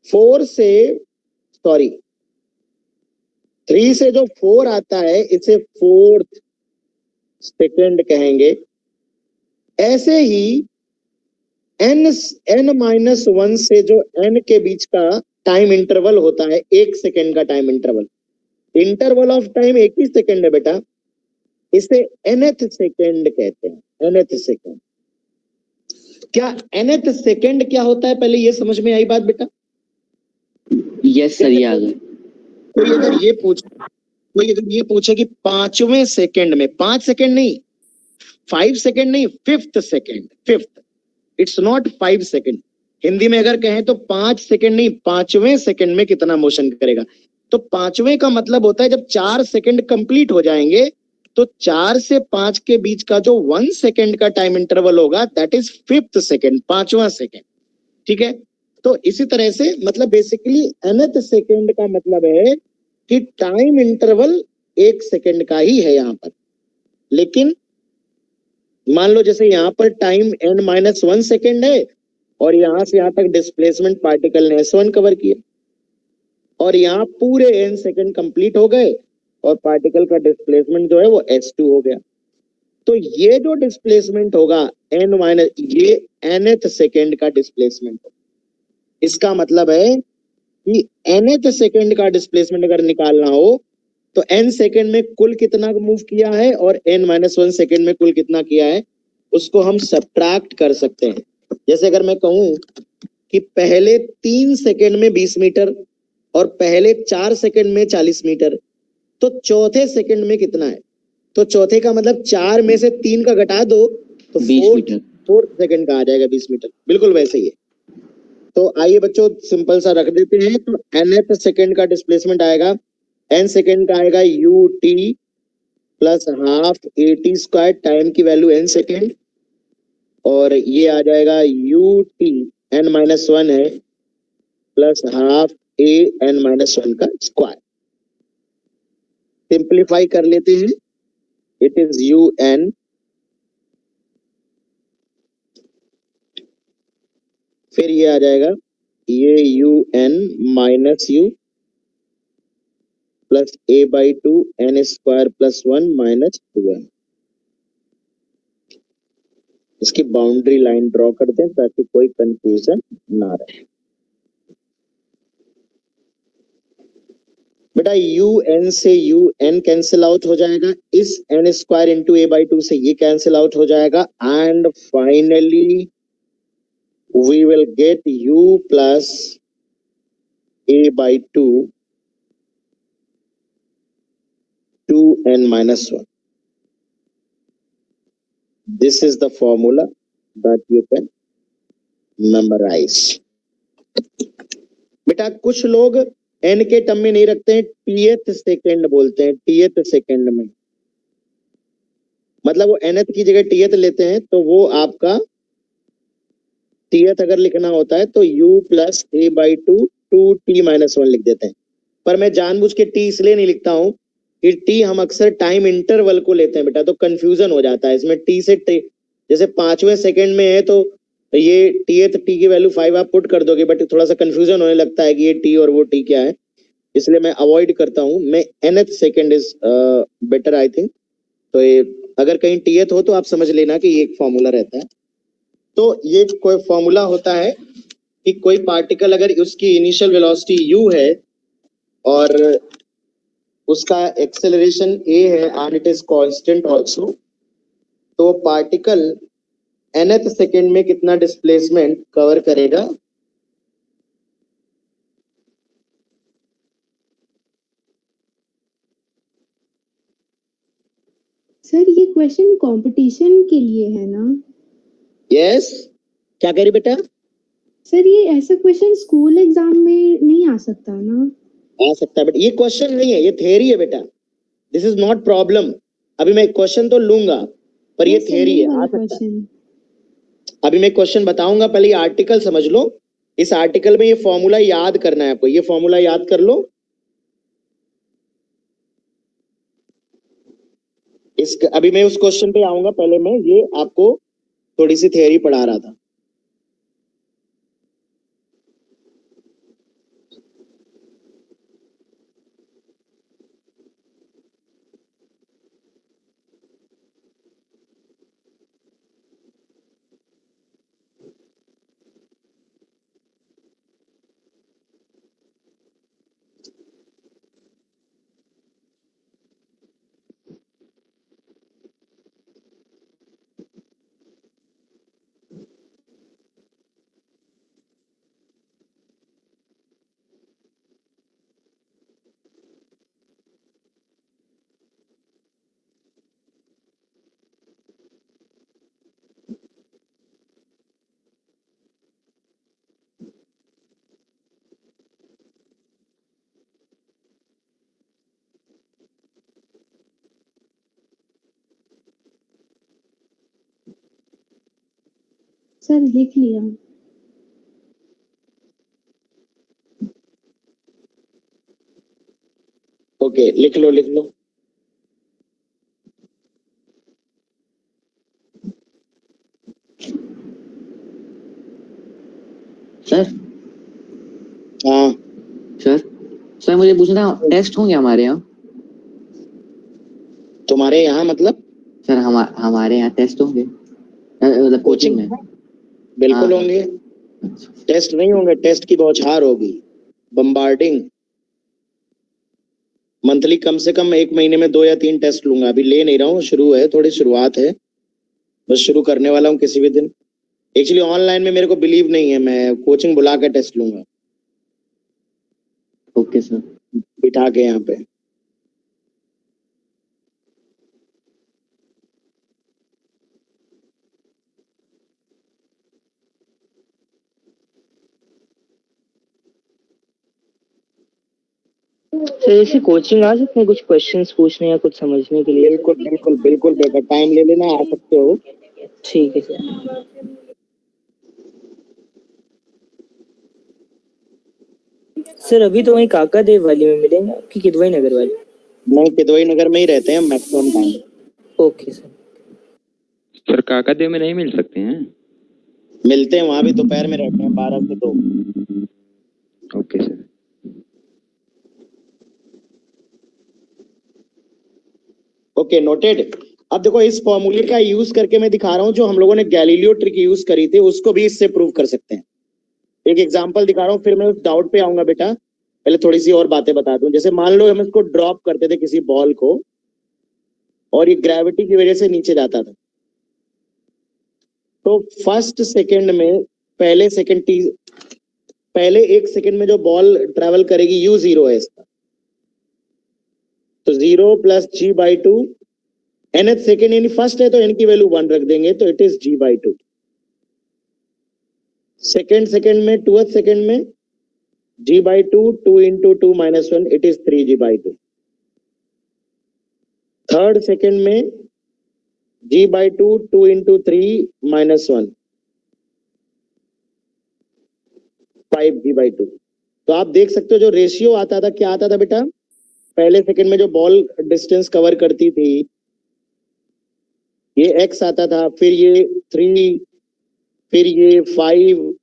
4 से सॉरी 3 से जो 4 आता है इसे फोर्थ सेकेंड कहेंगे. ऐसे ही n-1 से जो n के बीच का टाइम इंटरवल होता है 1 सेकेंड का time interval, interval of time 1 he second है बेटा, इसे nth सेकेंड कहते हैं. nth second. क्या nth सेकेंड क्या होता है पहले ये समझ में आई बात बेटा? यस सर, ये आ गया. कोई अगर ये पूछे कि 5वें सेकंड में, 5 सेकंड नहीं, 5 सेकंड नहीं, 5th second, 5th, it's not 5 second. Hindi में अगर कहें तो 5 सेकंड नहीं, 5वें सेकंड में कितना मोशन करेगा। तो 5वें का मतलब होता है जब 4 सेकंड कंप्लीट हो जाएंगे तो 4 से 5 के बीच का जो 1 सेकंड का टाइम इंटरवल होगा दैट इज 5th सेकंड, 5वां सेकंड। ठीक है, तो इसी तरह से मतलब बेसिकली nth सेकंड का मतलब है कि टाइम इंटरवल 1 सेकंड का ही है यहाँ पर। लेकिन मान लो जैसे यहाँ पर टाइम n-1 सेकंड है और यहाँ से यहाँ तक डिस्प्लेसमेंट पार्टिकल ने s1 कवर किया और यहाँ पूरे n सेकंड कंप्लीट हो गए और पार्टिकल का डिस्प्लेसमेंट जो है वो s2 हो गया। तो ये जो डिस्प्लेसमेंट होगा ये nth सेकंड का डिस्प्लेसमेंट होगा। इसका मतलब है कि nth सेकंड का डिस्प्लेसमेंट अगर निकालना हो तो n सेकंड में कुल कितना मूव किया है और n-1 सेकंड में कुल कितना किया है उसको हम सब्ट्रैक्ट कर सकते हैं। जैसे अगर मैं कहूं कि पहले 3 सेकंड में 20 मीटर और पहले 4 सेकंड में 40 मीटर, तो चौथे सेकंड में कितना है? तो चौथे का मतलब 4 में से 3 का घटा दो तो 20 मीटर। 4th सेकंड का आ जाएगा 20 मीटर। बिल्कुल वैसे ही है। तो आइए बच्चों सिंपल सा रख देते हैं। तो nth सेकंड का डिस्प्लेसमेंट आएगा, n सेकंड का आएगा ut plus half at square, time की वैल्यू n सेकंड, और ये आ जाएगा ut n-1 है प्लस हाफ a n-1 का स्क्वायर। सिंप्लीफाई कर लेते हैं, इट इज un, फिर ये आ जाएगा ये un minus u plus a/2 n square plus 1 minus 2n। इसकी बाउंड्री लाइन ड्रॉ कर दें ताकि कोई कंफ्यूजन ना रहे। बेटा un से un कैंसिल आउट हो जाएगा, इस n स्क्वायर इंटू a/2 से ये कैंसिल आउट हो जाएगा and finally we will get u plus a/2 2n-1। This is the formula that you can memorize. बेटा कुछ लोग n के टर्म में नहीं रखते हैं, tth सेकंड बोलते हैं, tth सेकंड में मतलब वो nth की जगह tth लेते हैं। तो वो आपका tth अगर लिखना होता है तो u प्लस a/2 2t-1 लिख देते हैं। पर मैं जानबूझ के t इसलिए नहीं लिखता हूं कि t हम अक्सर टाइम इंटरवल को लेते हैं बेटा, तो कंफ्यूजन हो जाता है इसमें। t से जैसे 5वें सेकंड में है तो ये tth t की वैल्यू 5 आप पुट कर दोगे, बट थोड़ा सा कंफ्यूजन होने लगता है कि ये t और वो t क्या है, इसलिए मैं अवॉइड करता हूं। मैं nth second is better I think. तो ये अगर कहीं tth हो तो आप समझ लेना कि ये एक फॉर्मूला रहता है। तो ये कोई फॉर्मूला होता है कि कोई पार्टिकल अगर उसकी इनिशियल वेलोसिटी u है और उसका एक्सेलरेशन a है and it is constant also, तो पार्टिकल nth सेकंड में कितना डिस्प्लेसमेंट कवर करेगा? सर ये क्वेश्चन कंपटीशन के लिए है ना? यस, क्या कह रही बेटा? सर ये ऐसा क्वेश्चन स्कूल एग्जाम में नहीं आ सकता ना? आ सकता है बेटा, ये क्वेश्चन नहीं है, ये थ्योरी है बेटा। This is not problem. अभी मैं क्वेश्चन तो लूंगा पर ये थ्योरी है, आ सकता है। क्वेश्चन अभी मैं क्वेश्चन बताऊंगा, पहले ये आर्टिकल समझ लो। इस आर्टिकल में ये फॉर्मूला याद करना है आपको, ये फॉर्मूला याद कर लो। अभी मैं उस क्वेश्चन पे आऊंगा, पहले मैं ये आपको थोड़ी सी थ्योरी पढ़ा रहा था। सर लिख लिया। ओके, लिख लो लिख लो। सर हाँ, सर सर मुझे पूछना था, टेस्ट होंगे हमारे यहाँ? तुम्हारे यहाँ मतलब? सर हमारे यहाँ टेस्ट होंगे मतलब कोचिंग में? बिल्कुल हाँ। होंगे। अच्छा। टेस्ट नहीं होंगे, टेस्ट की बौछार होगी, बम्बार्डिंग। मंथली कम से कम 1 महीने में 2 या 3 टेस्ट लूंगा। अभी ले नहीं रहा हूँ, शुरू है, थोड़ी शुरुआत है, बस शुरू करने वाला हूँ किसी भी दिन। एक्चुअली ऑनलाइन में मेरे को बिलीव नहीं है, मैं कोचिंग बुला के टेस्ट लूंगा, ओके सर। बिठा के यहाँ पे। सर जैसे कोचिंग आ सकते हैं कुछ क्वेश्चंस पूछने या कुछ समझने के लिए? बिल्कुल बिल्कुल बिल्कुल बेटा, टाइम ले लेना, आ सकते हो। ठीक है सर। सर अभी तो वहीं काका देव वाली में मिलेंगे कि किदवई नगर वाली? नहीं, किदवई नगर में ही रहते हैं maximum time. Okay sir. Sir Kakadeo में नहीं मिल सकते हैं? मिलते हैं वहां भी, दोपहर में रहते हैं 12 से 2। Okay sir. Okay, noted. अब देखो, इस फॉर्मूले का यूज करके मैं दिखा रहा हूं, जो हम लोगों ने गैलीलियो ट्रिक यूज करी थी उसको भी इससे प्रूव कर सकते हैं। एक एग्जांपल दिखा रहा हूं, फिर मैं उस डाउट पे आऊंगा बेटा। पहले थोड़ी सी और बातें बता दूं। जैसे मान लो हम इसको ड्रॉप करते थे किसी बॉल को, और ये ग्रेविटी की वजह से नीचे जाता था, तो फर्स्ट सेकंड में, पहले 1 सेकंड में जो बॉल ट्रेवल करेगी, u0 है इसका, तो 0 प्लस g/2। nth सेकंड यानी फर्स्ट है तो n की वैल्यू 1 रख देंगे, तो इट इज g/2। सेकंड में, 2th सेकंड में g/2, 2 into 2 minus 1, it is 3g/2। Third second में g/2, 2 into 3 minus 1, 5g/2। तो आप देख सकते हो जो रेशियो आता था, क्या आता था बेटा? पहले सेकंड में जो बॉल डिस्टेंस कवर करती थी, ये x आता था, फिर ये 3, फिर ये 5,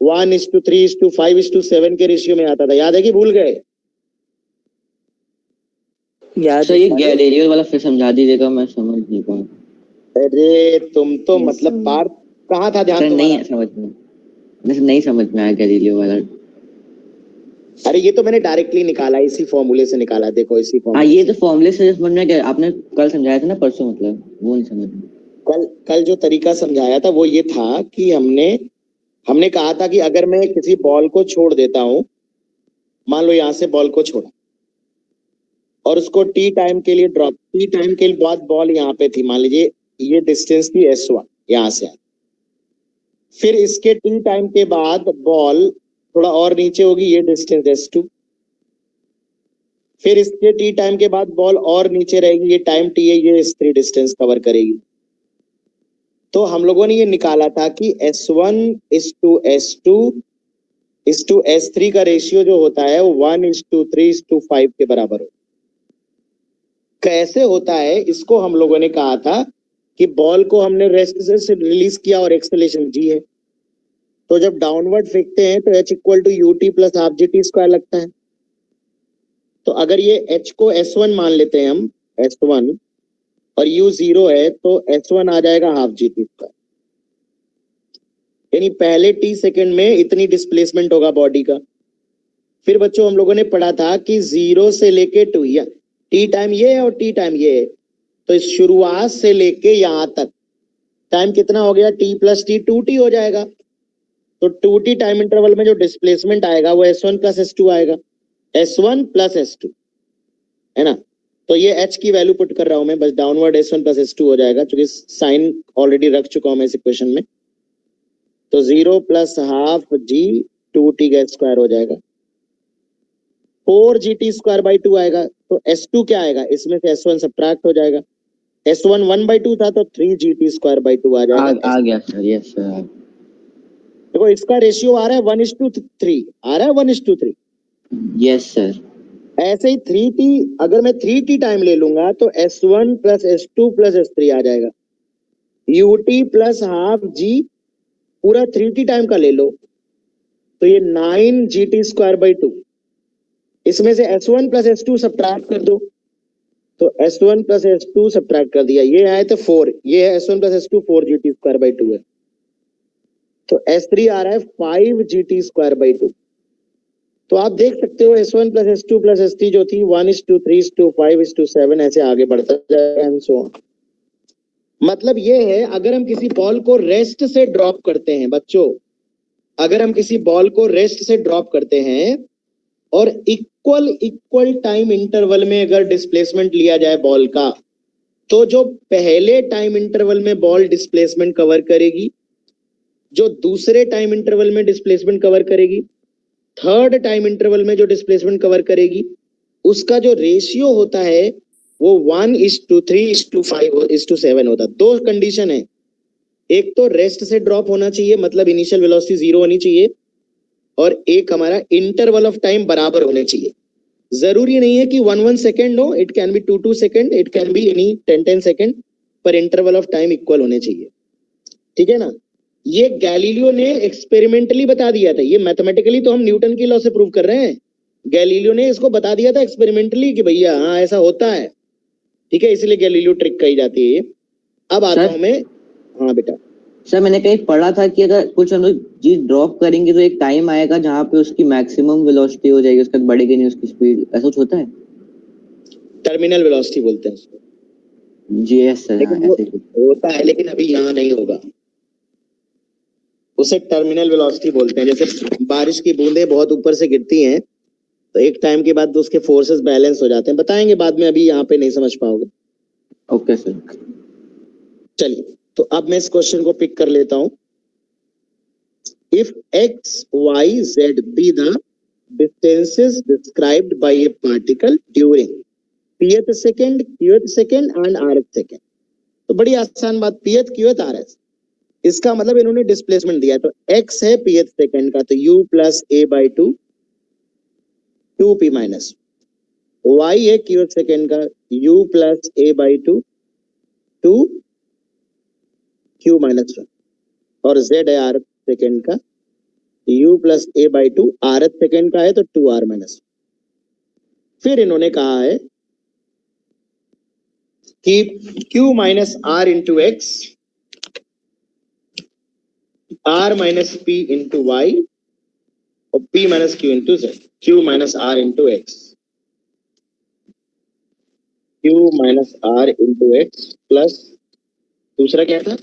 1:3:5:7 के रेशियो में आता था। याद है कि भूल गए? याद सर ये गैलीलियो वाला फिर समझा दीजिएगा, मैं समझ नहीं पाया। अरे तुम तो Yes, मतलब sir. पार कहाँ था ध्यान सर नहीं तुम्हारा? है समझ में, वैसे नहीं समझ में आया गैलीलियो वाला। अरे ये तो मैंने डायरेक्टली निकाला, इसी फॉर्मूले से निकाला। देखो इसी हाँ फॉर्मूले ये तो फॉर्मूले से समझ में गया, आपने कल समझाया था ना परसों, मतलब वो नहीं समझ में। कल जो तरीका समझाया था वो ये था कि हमने कहा था कि अगर मैं किसी बॉल को छोड़ देता हूं, मान लो यहां से बॉल को छोड़ा और उसको टी टाइम के लिए ड्रॉप, टी टाइम के बाद बॉल यहाँ पे थी, मान लीजिए ये डिस्टेंस थी s1, यहां से फिर इसके टी टाइम के बाद बॉल थोड़ा और नीचे होगी, ये डिस्टेंस s2, फिर इसके टी टाइम के बाद बॉल और नीचे रहेगी, ये टाइम टी है, ये s3 डिस्टेंस कवर करेगी। तो हम लोगों ने ये निकाला था कि s1:s2:s3 का रेशियो जो होता है वो 1:3:5 के बराबर हो। कैसे होता है, इसको हम लोगों ने कहा था कि बॉल को हमने रेस्ट से रिलीज किया और एक्सेलरेशन g है, तो जब डाउनवर्ड फेंकते हैं तो h=ut + हाफ gt स्क्वायर लगता है। तो अगर ये h को s1 मान लेते हैं हम, s1, और u0 है, तो s1 आ जाएगा हाफ gt स्क्वायर। यानी पहले t सेकंड में इतनी डिस्प्लेसमेंट होगा बॉडी का। फिर बच्चों हम लोगों ने पढ़ा था कि 0 से लेके 2, या टी टाइम ये है और टी टाइम ये है, तो इस शुरुआत से लेके यहां तक टाइम कितना हो गया? t + t 2t हो जाएगा। तो 2t टाइम इंटरवल में जो डिस्प्लेसमेंट आएगा वो s1 + s2 आएगा, s1 + s2, है ना? तो ये h की वैल्यू पुट कर रहा हूं मैं, बस डाउनवर्ड s1 + s2 हो जाएगा, क्योंकि साइन ऑलरेडी रख चुका हूं मैं इस इक्वेशन में। तो 0 + हाफ g 2t का स्क्वायर हो जाएगा, 4gt²/2 आएगा। तो s2 क्या आएगा? इसमें से s1 सब्ट्रैक्ट हो जाएगा, s1 1/2 था तो 3gt²/2 आ जाएगा। आ गया सर, यस सर। देखो इसका रेशियो आ रहा है 1:3, आ रहा है 1:3। Yes sir. ऐसे ही 3t, अगर मैं 3t टाइम ले लूंगा तो s1 plus s2 plus s3 आ जाएगा। ut प्लस हाफ g पूरा 3t टाइम का ले लो तो ये 9gt²/2। इसमें से s1 प्लस s2 सब्ट्रैक्ट कर दो तो s1 प्लस s2 सब्ट्रैक्ट कर दिया, ये आए तो 4, ये है s1 प्लस s2 4gt²/2 है। तो s3 आ रहा है 5gt²/2। तो आप देख सकते हो s1 plus s2 plus s3 जो थी 1:3:5:7 ऐसे आगे बढ़ता जाएगा एंड सो ऑन। मतलब ये है, अगर हम किसी बॉल को रेस्ट से ड्रॉप करते हैं बच्चों, अगर हम किसी बॉल को रेस्ट से ड्रॉप करते हैं और इक्वल टाइम इंटरवल में अगर डिस्प्लेसमेंट लिया जाए बॉल का, तो जो पहले टाइम इंटरवल में बॉल डिस्प्लेसमेंट कवर करेगी, जो दूसरे टाइम इंटरवल में डिस्प्लेसमेंट कवर करेगी, थर्ड टाइम इंटरवल में जो डिस्प्लेसमेंट कवर करेगी, उसका जो रेशियो होता है वो 1:3:5:7 होता है। दो कंडीशन है, एक तो रेस्ट से ड्रॉप होना चाहिए, मतलब इनिशियल वेलोसिटी 0 होनी चाहिए, और एक हमारा इंटरवल ऑफ टाइम बराबर होने चाहिए। जरूरी नहीं है कि 1 सेकेंड हो, it can be 2 second, it can be any 10 second, पर इंटरवल ऑफ टाइम इक्वल होने चाहिए। ठीक है ना। ये गैलीलियो ने एक्सपेरिमेंटली बता दिया था, ये मैथमेटिकली तो हम न्यूटन की लॉ से प्रूव कर रहे हैं, गैलीलियो ने इसको बता दिया था एक्सपेरिमेंटली कि भैया हाँ ऐसा होता है। ठीक है, इसलिए गैलीलियो ट्रिक कही जाती है। अब आता हूं मैं, हाँ बेटा। सर मैंने कहीं पढ़ा था कि अगर कुछ हम लोग चीज ड्रॉप करेंगे तो एक टाइम आएगा जहाँ पे उसकी मैक्सिमम वेलोसिटी हो जाएगी, उसके बाद बढ़ेगी नहीं उसकी स्पीड, ऐसा कुछ होता है? टर्मिनल वेलोसिटी बोलते हैं उसको। जी यस सर, लेकिन हाँ वो ऐसे ही कुछ। होता है, लेकिन अभी यहाँ नहीं होगा, उसे टर्मिनल वेलोसिटी बोलते हैं। जैसे बारिश की बूंदें बहुत ऊपर से गिरती हैं तो एक टाइम के बाद उसके फोर्सेस बैलेंस हो जाते हैं, बताएंगे बाद में, अभी यहाँ पे नहीं समझ पाओगे। Okay sir. चलिए, तो अब मैं इस क्वेश्चन को पिक कर लेता हूं। If x, y, z be the distances described by a particle during pth second, qth second and rth second, तो बड़ी आसान बात, pth, qth, rth, इसका मतलब इन्होंने डिस्प्लेसमेंट दिया है। तो x है pth सेकेंड का तो u plus a/2 2p minus, y है qth सेकेंड का u plus a/2 2 q minus 1, और z है r सेकेंड का u plus a/2 r second का है तो 2r माइनस। फिर इन्होंने कहा है कि q minus r into X, r minus p into Y और p minus q into z, q minus r into X, q minus r into X plus दूसरा क्या था,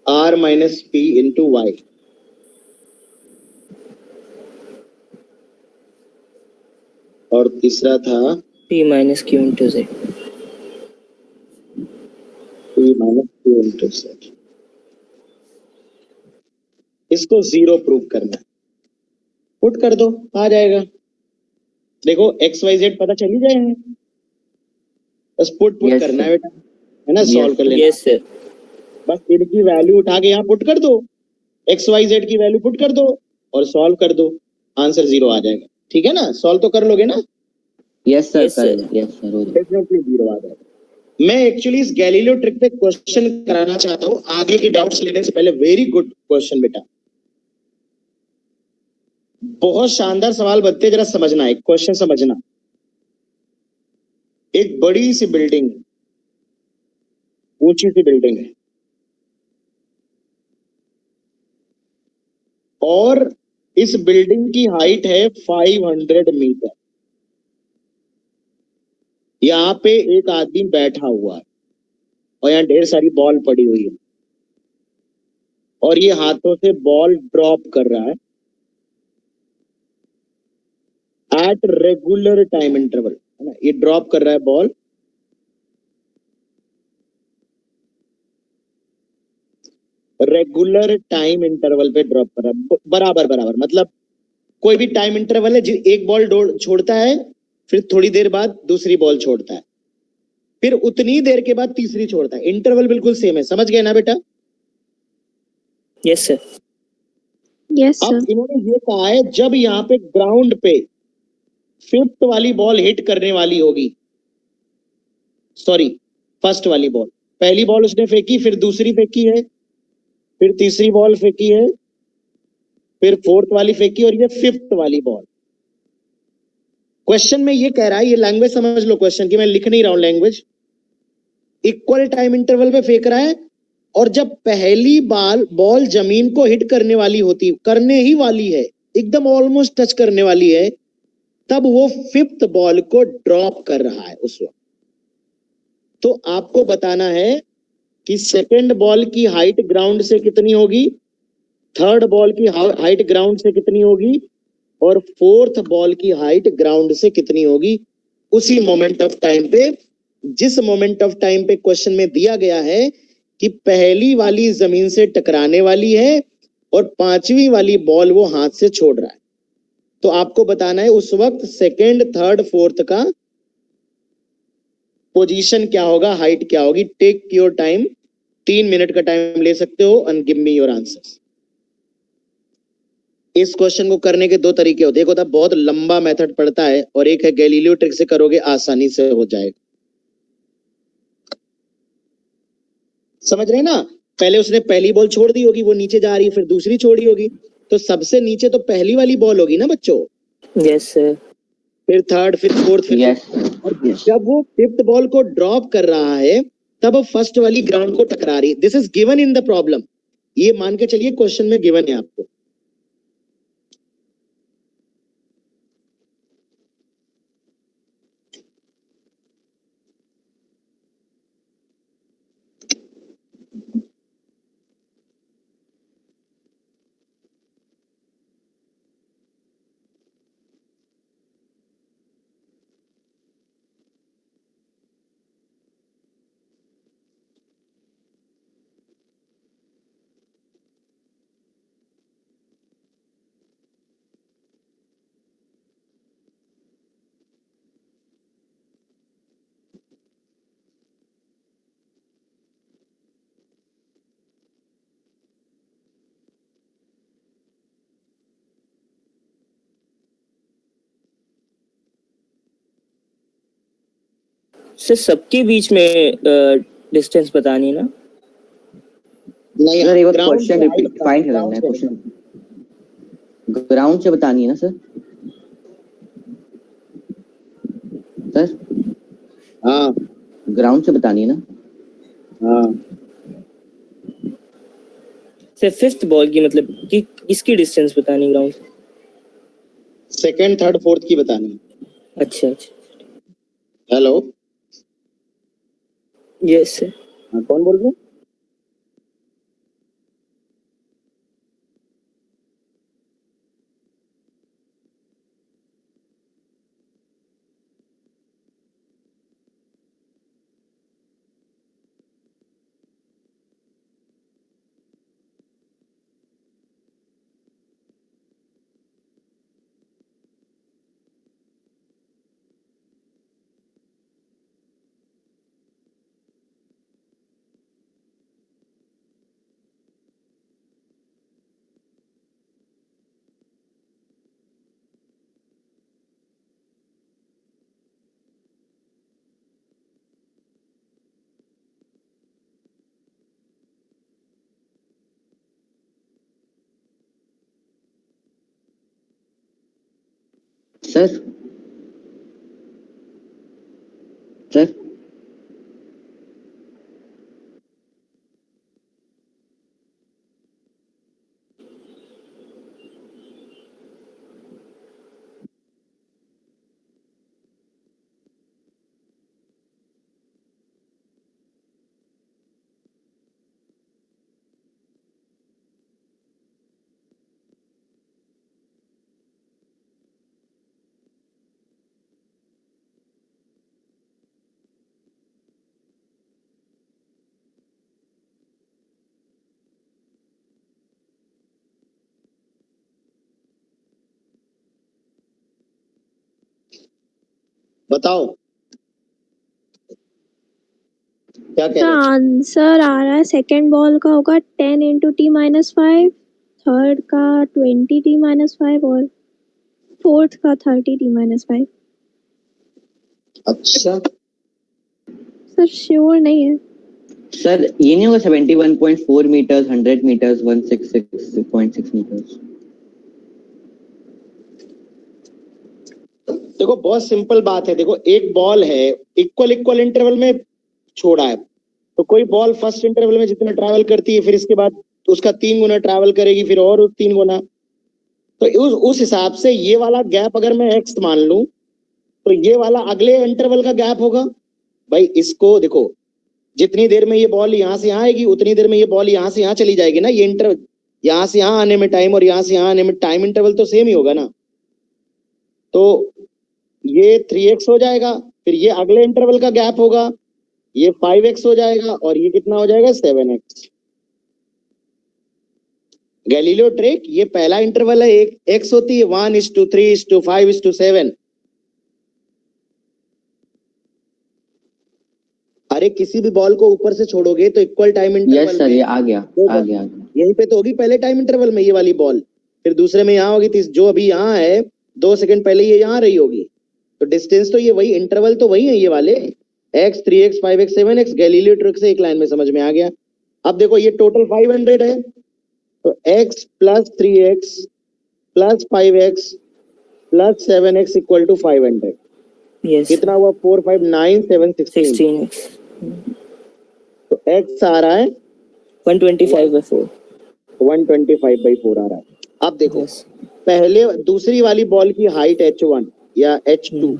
r minus p into Y, और तीसरा था p minus q into z। p minus q into z। इसको 0 prove करना है, put कर दो आ जाएगा। देखो एक्स वाई जेड पता चल ही जाएंगे, बस पुट Yes, करना है sir. बेटा, है ना, सॉल्व कर लेना। Yes sir. बस इनकी वैल्यू उठा के यहाँ पुट कर दो, एक्स वाई जेड की वैल्यू पुट कर दो और सॉल्व कर दो, आंसर 0 आ जाएगा। ठीक है ना, सॉल्व तो कर लोगे ना? Yes sir, Yes, sir. Yes sir हो जाएगा। डेफिनेटली 0 आ जाएगा। मैं एक्चुअली इस गैलीलियो ट्रिक पे क्वेश्चन कराना चाहता हूँ आगे के डाउट्स लेने से पहले। वेरी गुड क्वेश्चन बेटा, बहुत शानदार सवाल बनते, जरा समझना, एक क्वेश्चन समझना। एक बड़ी सी बिल्डिंग, ऊंची सी बिल्डिंग है, और इस बिल्डिंग की हाइट है 500 मीटर। यहाँ पे एक आदमी बैठा हुआ है और यहाँ ढेर सारी बॉल पड़ी हुई है, और ये हाथों से बॉल ड्रॉप कर रहा है एट रेगुलर टाइम इंटरवल, है ना, ये ड्रॉप कर रहा है बॉल रेगुलर टाइम इंटरवल पे ड्रॉप कर रहा है, बराबर बराबर, मतलब कोई भी टाइम इंटरवल है, एक बॉल छोड़ता है, फिर थोड़ी देर बाद दूसरी बॉल छोड़ता है, फिर उतनी देर के बाद तीसरी छोड़ता है, इंटरवल बिल्कुल सेम है, समझ गए ना बेटा? Yes sir. यस अब सर। इन्होंने ये कहा है जब यहाँ पे ग्राउंड पे फिफ्थ वाली बॉल हिट करने वाली होगी, सॉरी फर्स्ट वाली बॉल, पहली बॉल उसने फेंकी, फिर दूसरी फेंकी है, फिर तीसरी बॉल फेंकी है, फिर फोर्थ वाली फेंकी और ये फिफ्थ वाली बॉल। क्वेश्चन में ये कह रहा है, ये लैंग्वेज समझ लो क्वेश्चन की, मैं लिख नहीं रहा हूं लैंग्वेज। इक्वल टाइम इंटरवल पे फेंक रहा है और जब पहली बॉल जमीन को हिट करने वाली होती, करने ही वाली है, एकदम ऑलमोस्ट टच करने वाली है, तब वो फिफ्थ बॉल को ड्रॉप कर रहा है उस वक्त। तो आपको बताना है कि सेकंड बॉल की हाइट ग्राउंड से कितनी होगी, थर्ड बॉल की हाइट ग्राउंड से कितनी होगी और फोर्थ बॉल की हाइट ग्राउंड से कितनी होगी उसी मोमेंट ऑफ टाइम पे, जिस मोमेंट ऑफ टाइम पे क्वेश्चन में दिया गया है कि पहली वाली जमीन से टकराने वाली है और पांचवी वाली बॉल वो हाथ से छोड़ रहा है। तो आपको बताना है उस वक्त सेकंड, थर्ड, फोर्थ का पोजीशन क्या होगा, हाइट क्या होगी। टेक योर टाइम, 3 मिनट का टाइम ले सकते हो and give me your answers. इस क्वेश्चन को करने के दो तरीके होते हैं, एक होता है बहुत लंबा मेथड पड़ता है और एक है गैलीलियो ट्रिक से करोगे आसानी से हो जाएगा। समझ रहे हैं ना? पहले उसने पहली बॉल छोड़ दी होगी, वो नीचे जा रही है, फिर दूसरी छोड़ी होगी, तो सबसे नीचे तो पहली वाली बॉल होगी ना बच्चों, यस सर। फिर थर्ड, फिर फोर्थ, फिर यस और जब वो फिफ्थ बॉल को ड्रॉप कर रहा है तब वो फर्स्ट वाली ग्राउंड को टकरा रही है। This is given in the problem, ये मान के चलिए क्वेश्चन में गिवन है आपको। सर सबके बीच में डिस्टेंस बतानी है ना? नहीं, सर एक बार ग्राउंड क्वेश्चन फाइंड करना है, क्वेश्चन ग्राउंड से बतानी है ना सर? सर हाँ ग्राउंड से बतानी है ना? हाँ, सर फिफ्थ बॉल की मतलब कि इसकी डिस्टेंस बतानी ग्राउंड से। सेकंड, थर्ड, फोर्थ की बतानी है। अच्छा अच्छा। Hello, yes sir. हाँ, कौन बोल रहे हो? सर सर बताओ। क्या कह का रहे हो? आंसर आ रहा है सेकंड बॉल का होगा 10 इंटू टी माइनस 5, थर्ड का 20 टी माइनस 5 और फोर्थ का 30 टी माइनस 5। अच्छा, सर श्योर नहीं है। सर ये नहीं होगा 71.4 मीटर्स, 100 मीटर्स, 166.6 मीटर्स? देखो बहुत सिंपल बात है। देखो एक बॉल है, इक्वल इक्वल इंटरवल में छोड़ा है, तो कोई बॉल फर्स्ट इंटरवल में जितना ट्रैवल करती है, फिर इसके बाद उसका 3 गुना ट्रैवल करेगी, फिर और 3 गुना। तो उस हिसाब से ये वाला गैप अगर मैं एक्स मान लूं, तो ये वाला अगले इंटरवल का गैप होगा। भाई इसको देखो, जितनी देर में ये बॉल यहां से यहां आएगी, उतनी देर में ये बॉल यहां से यहां चली जाएगी ना। ये इंटरवल यहां से यहां आने में टाइम और यहां से यहां आने में टाइम इंटरवल तो सेम ही होगा ना। तो ये 3x हो जाएगा, फिर ये अगले इंटरवल का गैप होगा, ये 5x हो जाएगा, और ये कितना हो जाएगा 7x। गैलीलियो ट्रिक, ये पहला इंटरवल है, एक x होती है 1:3:5:7। अरे किसी भी बॉल को ऊपर से छोड़ोगे तो equal time yes interval sir, में ये आ गया दो आ बॉल गया आ गया। यहीं पे तो होगी पहले टाइम इंटरवल में ये वाली बॉल, फिर दूसरे में यहाँ होगी, जो अभी यहाँ है 2 सेकंड पहले ये यहाँ रही होगी। तो डिस्टेंस तो ये वही, इंटरवल तो वही है ये वाले, x 3x 5x 7x। Galileo trick से एक लाइन में समझ में आ गया। अब देखो ये टोटल 500 है, तो x plus 3x plus 5x plus 7x equal to 500। Yes कितना हुआ? 4 5 9 7 16। 16x तो x आ रहा है 125/4। 125/4 आ रहा है। अब देखो यस पहले दूसरी वाली बॉल की हाइट h1 या h2,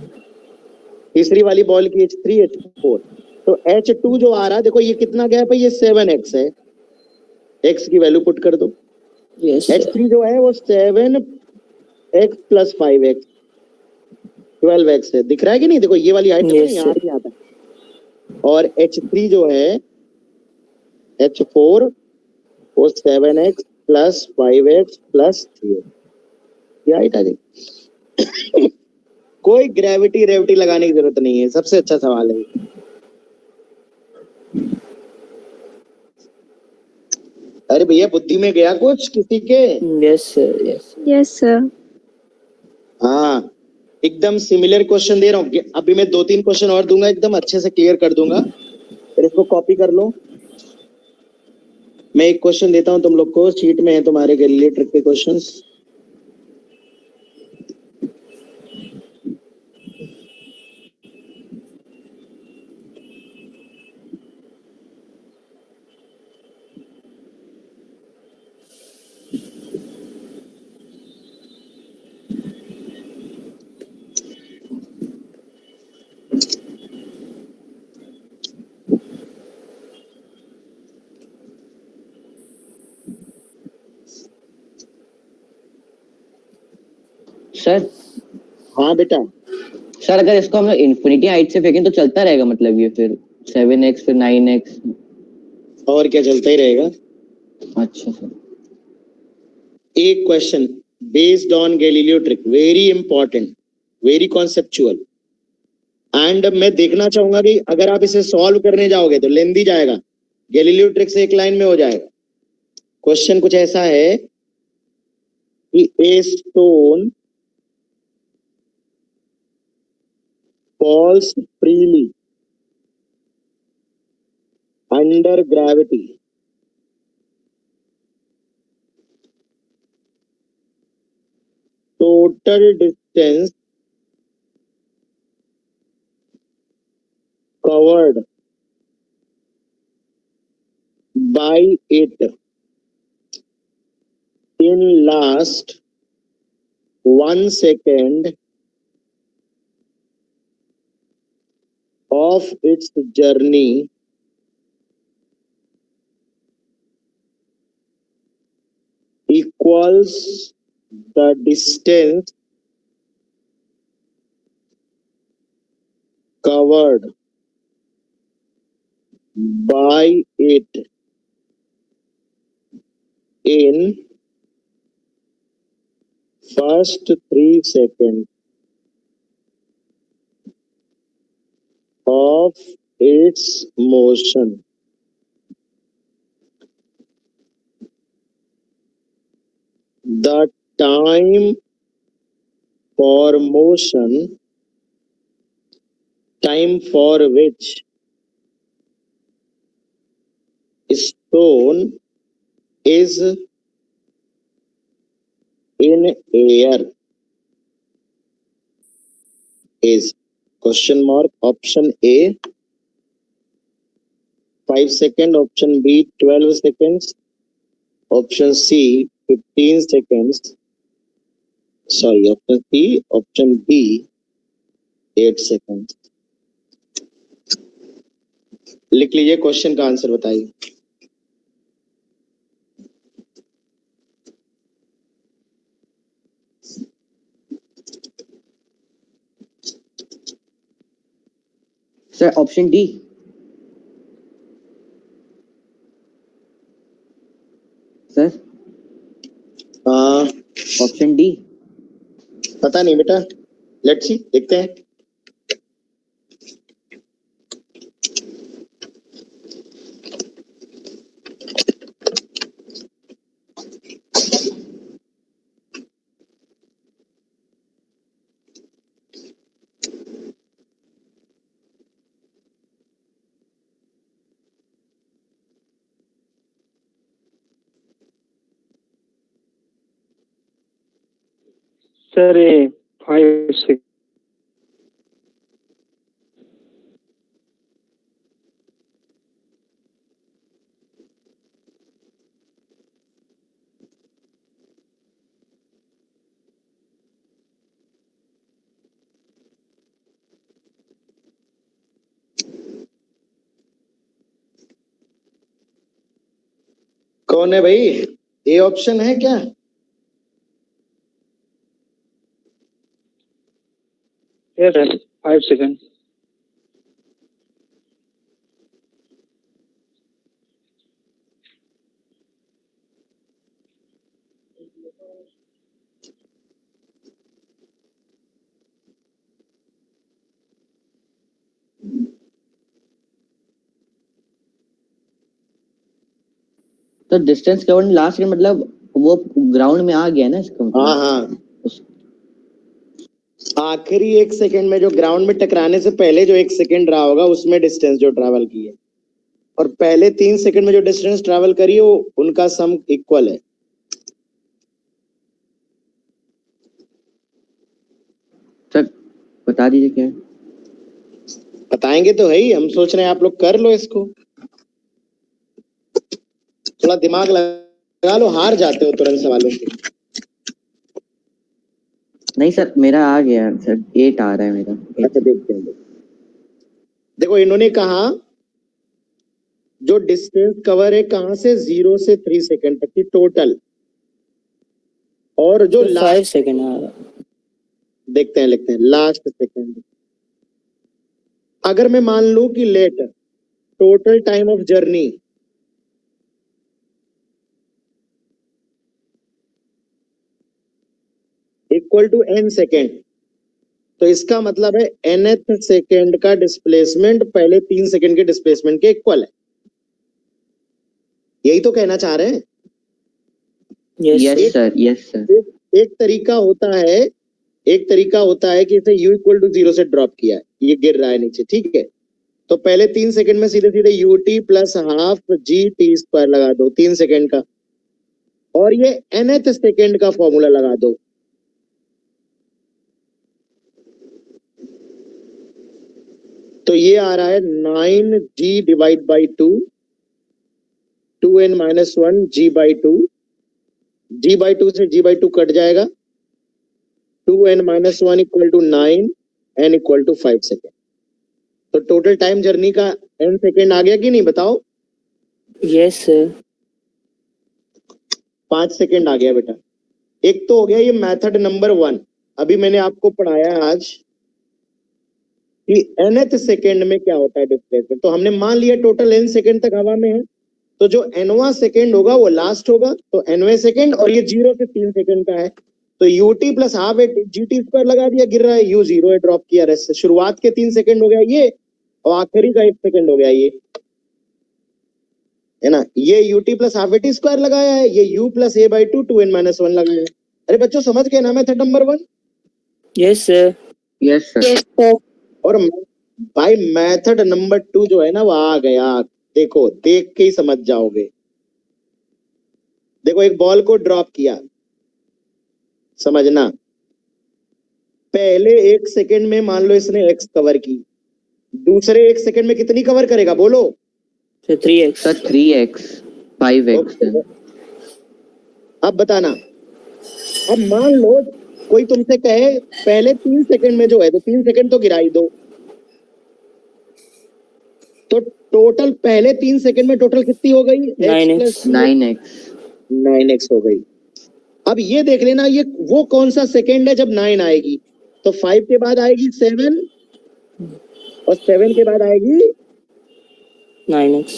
तीसरी वाली बॉल की h3 h4। तो h2 जो आ रहा है, देखो ये कितना गैप है, ये 7x है। x की वैल्यू पुट कर दो। यस h3 जो है वो 7x प्लस 5x 12x है। दिख रहा है कि नहीं? देखो ये वाली हाइट Yes, यहाँ sir. नहीं आता। और h3 जो है h4 वो 7x plus 5x plus 3x, ये हाइट आ जाएगी। कोई ग्रेविटी रेविटी लगाने की जरूरत नहीं है, सबसे अच्छा सवाल है। अरे भैया बुद्धि में गया कुछ किसी के? Yes, sir. Yes. Yes sir. हाँ, एकदम सिमिलर क्वेश्चन दे रहा हूँ। अभी मैं 2-3 क्वेश्चन और दूंगा, एकदम अच्छे से क्लियर कर दूंगा, फिर इसको कॉपी कर लो। मैं एक क्वेश्चन देता हूँ तुम लोग को, शीट में है तुम्हारे गैलीलियो ट्रिक के क्वेश्चंस। सर हाँ बेटा, सर अगर इसको हम इन्फिनिटी हाइट से फेंकें तो चलता रहेगा, मतलब ये फिर 7x फिर 9x? और क्या, चलता ही रहेगा। अच्छा सर। एक question based on Galileo trick, very important, very conceptual. And मैं देखना चाहूंगा कि अगर आप इसे सॉल्व करने जाओगे तो लेंदी जाएगा, गैलीलियो ट्रिक से एक लाइन में हो जाएगा। क्वेश्चन कुछ ऐसा है कि a stone falls freely under gravity. Total distance covered by it in last 1 second of its journey equals the distance covered by it in first 3 seconds of its motion. The time for motion, time for which stone is in air is question mark. Option A 5 seconds, option B 12 seconds, option C 15 seconds, sorry, option B 8 seconds. लिख लीजिए, question का answer बताइए. Sir option D. Sir option D. पता नहीं बेटा, let's see, देखते हैं. Sir 5 6. कौन है भाई? ए ऑप्शन है क्या? Yes, sir. 5 seconds. तो डिस्टेंस कवर्ड लास्ट सेकंड मतलब वो ग्राउंड में आ गया ना इसका मतलब. हाँ, आखिरी 1 सेकंड में जो ग्राउंड में टकराने से पहले जो 1 सेकंड रहा होगा उसमें डिस्टेंस जो ट्रैवल की है, और पहले 3 सेकंड में जो डिस्टेंस ट्रैवल करी है वो उनका सम इक्वल है. सर बता दीजिए क्या है. बताएंगे तो है ही, हम सोच रहे हैं आप लोग कर लो इसको, थोड़ा दिमाग लगा लो, हार जाते हो तुरंत सवालों से. नहीं सर मेरा आ गया सर, 8 आ रहा है मेरा. अच्छा देखते हैं. देखो इन्होंने कहा जो डिस्टेंस कवर है कहां से 0 से 3 सेकंड तक की टोटल, और जो 5 सेकंड आ रहा. देखते हैं, लिखते हैं लास्ट सेकंड. अगर मैं मान लूं कि let total time of journey equal to n second, तो इसका मतलब है nth सेकेंड का डिस्प्लेसमेंट पहले 3 सेकेंड के डिस्प्लेसमेंट के इक्वल है. यही तो कहना चाह रहे हैं. Yes sir. एक तरीका होता है कि इसे u इक्वल टू 0 से ड्रॉप किया है, ये गिर रहा है नीचे, ठीक है. तो पहले 3 सेकेंड में सीधे सीधे ut plus half gt square लगा दो 3 सेकेंड का, और ये nth सेकेंड का फॉर्मूला लगा दो. तो ये आ रहा है 9g divide by 2, 2n minus 1 g by 2, g by 2 से g बाई 2 कट जाएगा, 2n minus 1 equal to 9, n equal to 5 second. तो टोटल टाइम जर्नी का n सेकेंड आ गया कि नहीं, बताओ. Yes sir. 5 सेकेंड आ गया बेटा. एक तो हो गया ये मेथड नंबर 1. अभी मैंने आपको पढ़ाया आज कि nth सेकेंड में क्या होता है डिस्प्लेसमेंट. तो हमने मान लिया टोटल n सेकेंड तक हवा में है, तो जो nवां सेकेंड होगा वो लास्ट होगा, तो nवें सेकेंड, और ये 0 से 3 सेकेंड का है, तो ut plus half gt square लगा दिया, गिर रहा है, u 0 है, ड्रॉप किया. शुरुआत के 3 सेकेंड हो गया ये, और आखिरी का 1 सेकंड हो गया ये, है ना। ये ut plus half eighty square लगाया है, ये u plus a by 2 2n minus 1 लगाया है। अरे बच्चों समझ गए ना method number 1? Yes sir. Yes sir. और भाई मेथड नंबर 2 जो है ना वो आ गया, देखो देख के ही समझ जाओगे। देखो एक बॉल को ड्रॉप किया, समझना, पहले 1 सेकंड में मान लो इसने x कवर की, दूसरे 1 सेकंड में कितनी कवर करेगा बोलो? Sir 3x। Sir 3x 5x है। अब बताना, अब मान लो कोई तुमसे कहे पहले 3 सेकंड में जो है, तो 3 सेकंड तो गिरा ही दो, तो टोटल पहले 3 सेकंड में टोटल कितनी हो गई? 9x। 9x हो गई। अब ये देख लेना, ये वो कौन सा सेकंड है जब 9 आएगी, तो 5 के बाद आएगी 7 और 7 के बाद आएगी 9x।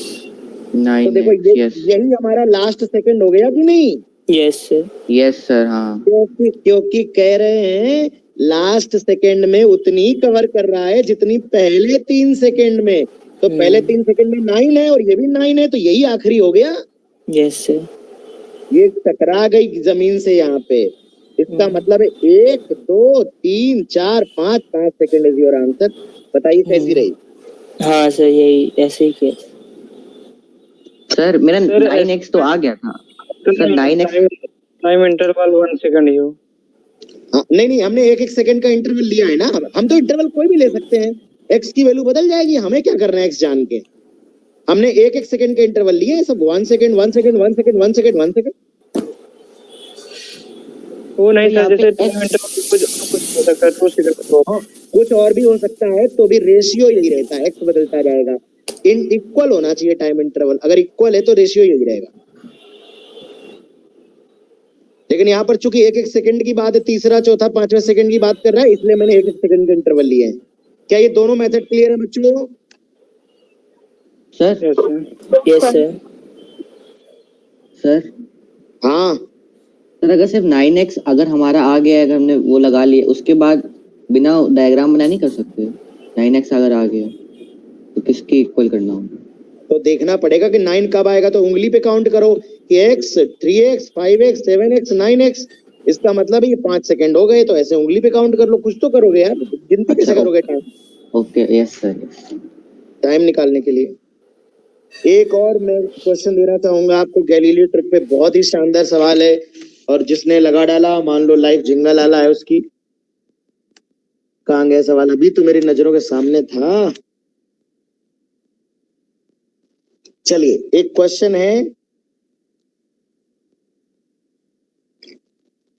तो देखो यस यही हमारा लास्ट सेकंड हो गया कि नहीं? Yes sir. Yes sir. हाँ क्योंकि कह रहे हैं लास्ट सेकंड में उतनी ही कवर कर रहा है जितनी पहले 3 सेकंड में, तो पहले 3 सेकंड में 9 है और ये भी 9 है, तो यही आखिरी हो गया। Yes sir. ये टकरा गई जमीन से यहाँ पे, इसका मतलब है 1 2 3 4 5 5 सेकंड इज योर आंसर। बताइए कैसी रही? हाँ सर यही ऐसे ही किया। सर मेरा 9x तो आ गया था sir. 9x time interval 1 second ही हो। नहीं नहीं, हमने 1 सेकंड का इंटरवल लिया है ना, हम तो इंटरवल कोई भी ले सकते हैं, x की वैल्यू बदल जाएगी, हमें क्या करना है x जान के। हमने 1 सेकंड के इंटरवल लिए हैं सब, 1 second 1 second 1 second 1 second 1 second. वो नहीं सर, जैसे टाइम इंटरवल कुछ हो सकता है 2 सेकंड, कुछ और भी हो सकता है, तो भी रेशियो यही रहता है, x बदलता जाएगा। इन इक्वल होना चाहिए टाइम इंटरवल, अगर इक्वल है तो रेशियो यही रहेगा। लेकिन यहाँ पर चूंकि 1 सेकंड की बात है, तीसरा चौथा पांचवा सेकंड की बात कर रहा है, इसलिए मैंने 1 सेकंड का इंटरवल लिए हैं। क्या ये दोनों मेथड क्लियर है बच्चों? सर। Yes sir. सर हाँ सर अगर सिर्फ 9x अगर हमारा आ गया है, अगर हमने वो लगा लिया, उसके बाद बिना डायग्राम बना नहीं कर सकते? 9x अगर आ गया तो किसकी इक्वल करना होगा? तो देखना पड़ेगा कि 9 कब आएगा, तो उंगली पे काउंट करो कि x 3x 5x 7x 9x, इसका मतलब है ये 5 सेकंड हो गए, तो ऐसे उंगली पे काउंट कर लो, कुछ तो करोगे यार, गिनती कैसे करोगे time? Okay yes sir. Time निकालने के लिए एक और मैं क्वेश्चन देना चाहूंगा आपको। गैलीलियो ट्रिक पे बहुत ही शानदार सवाल है, और जिसने लगा डाला मान लो लाइव जिंगल आला है उसकी। कहाँ गया सवाल? अभी तो मेरी नजरों के सामने था। चलिए एक क्वेश्चन है,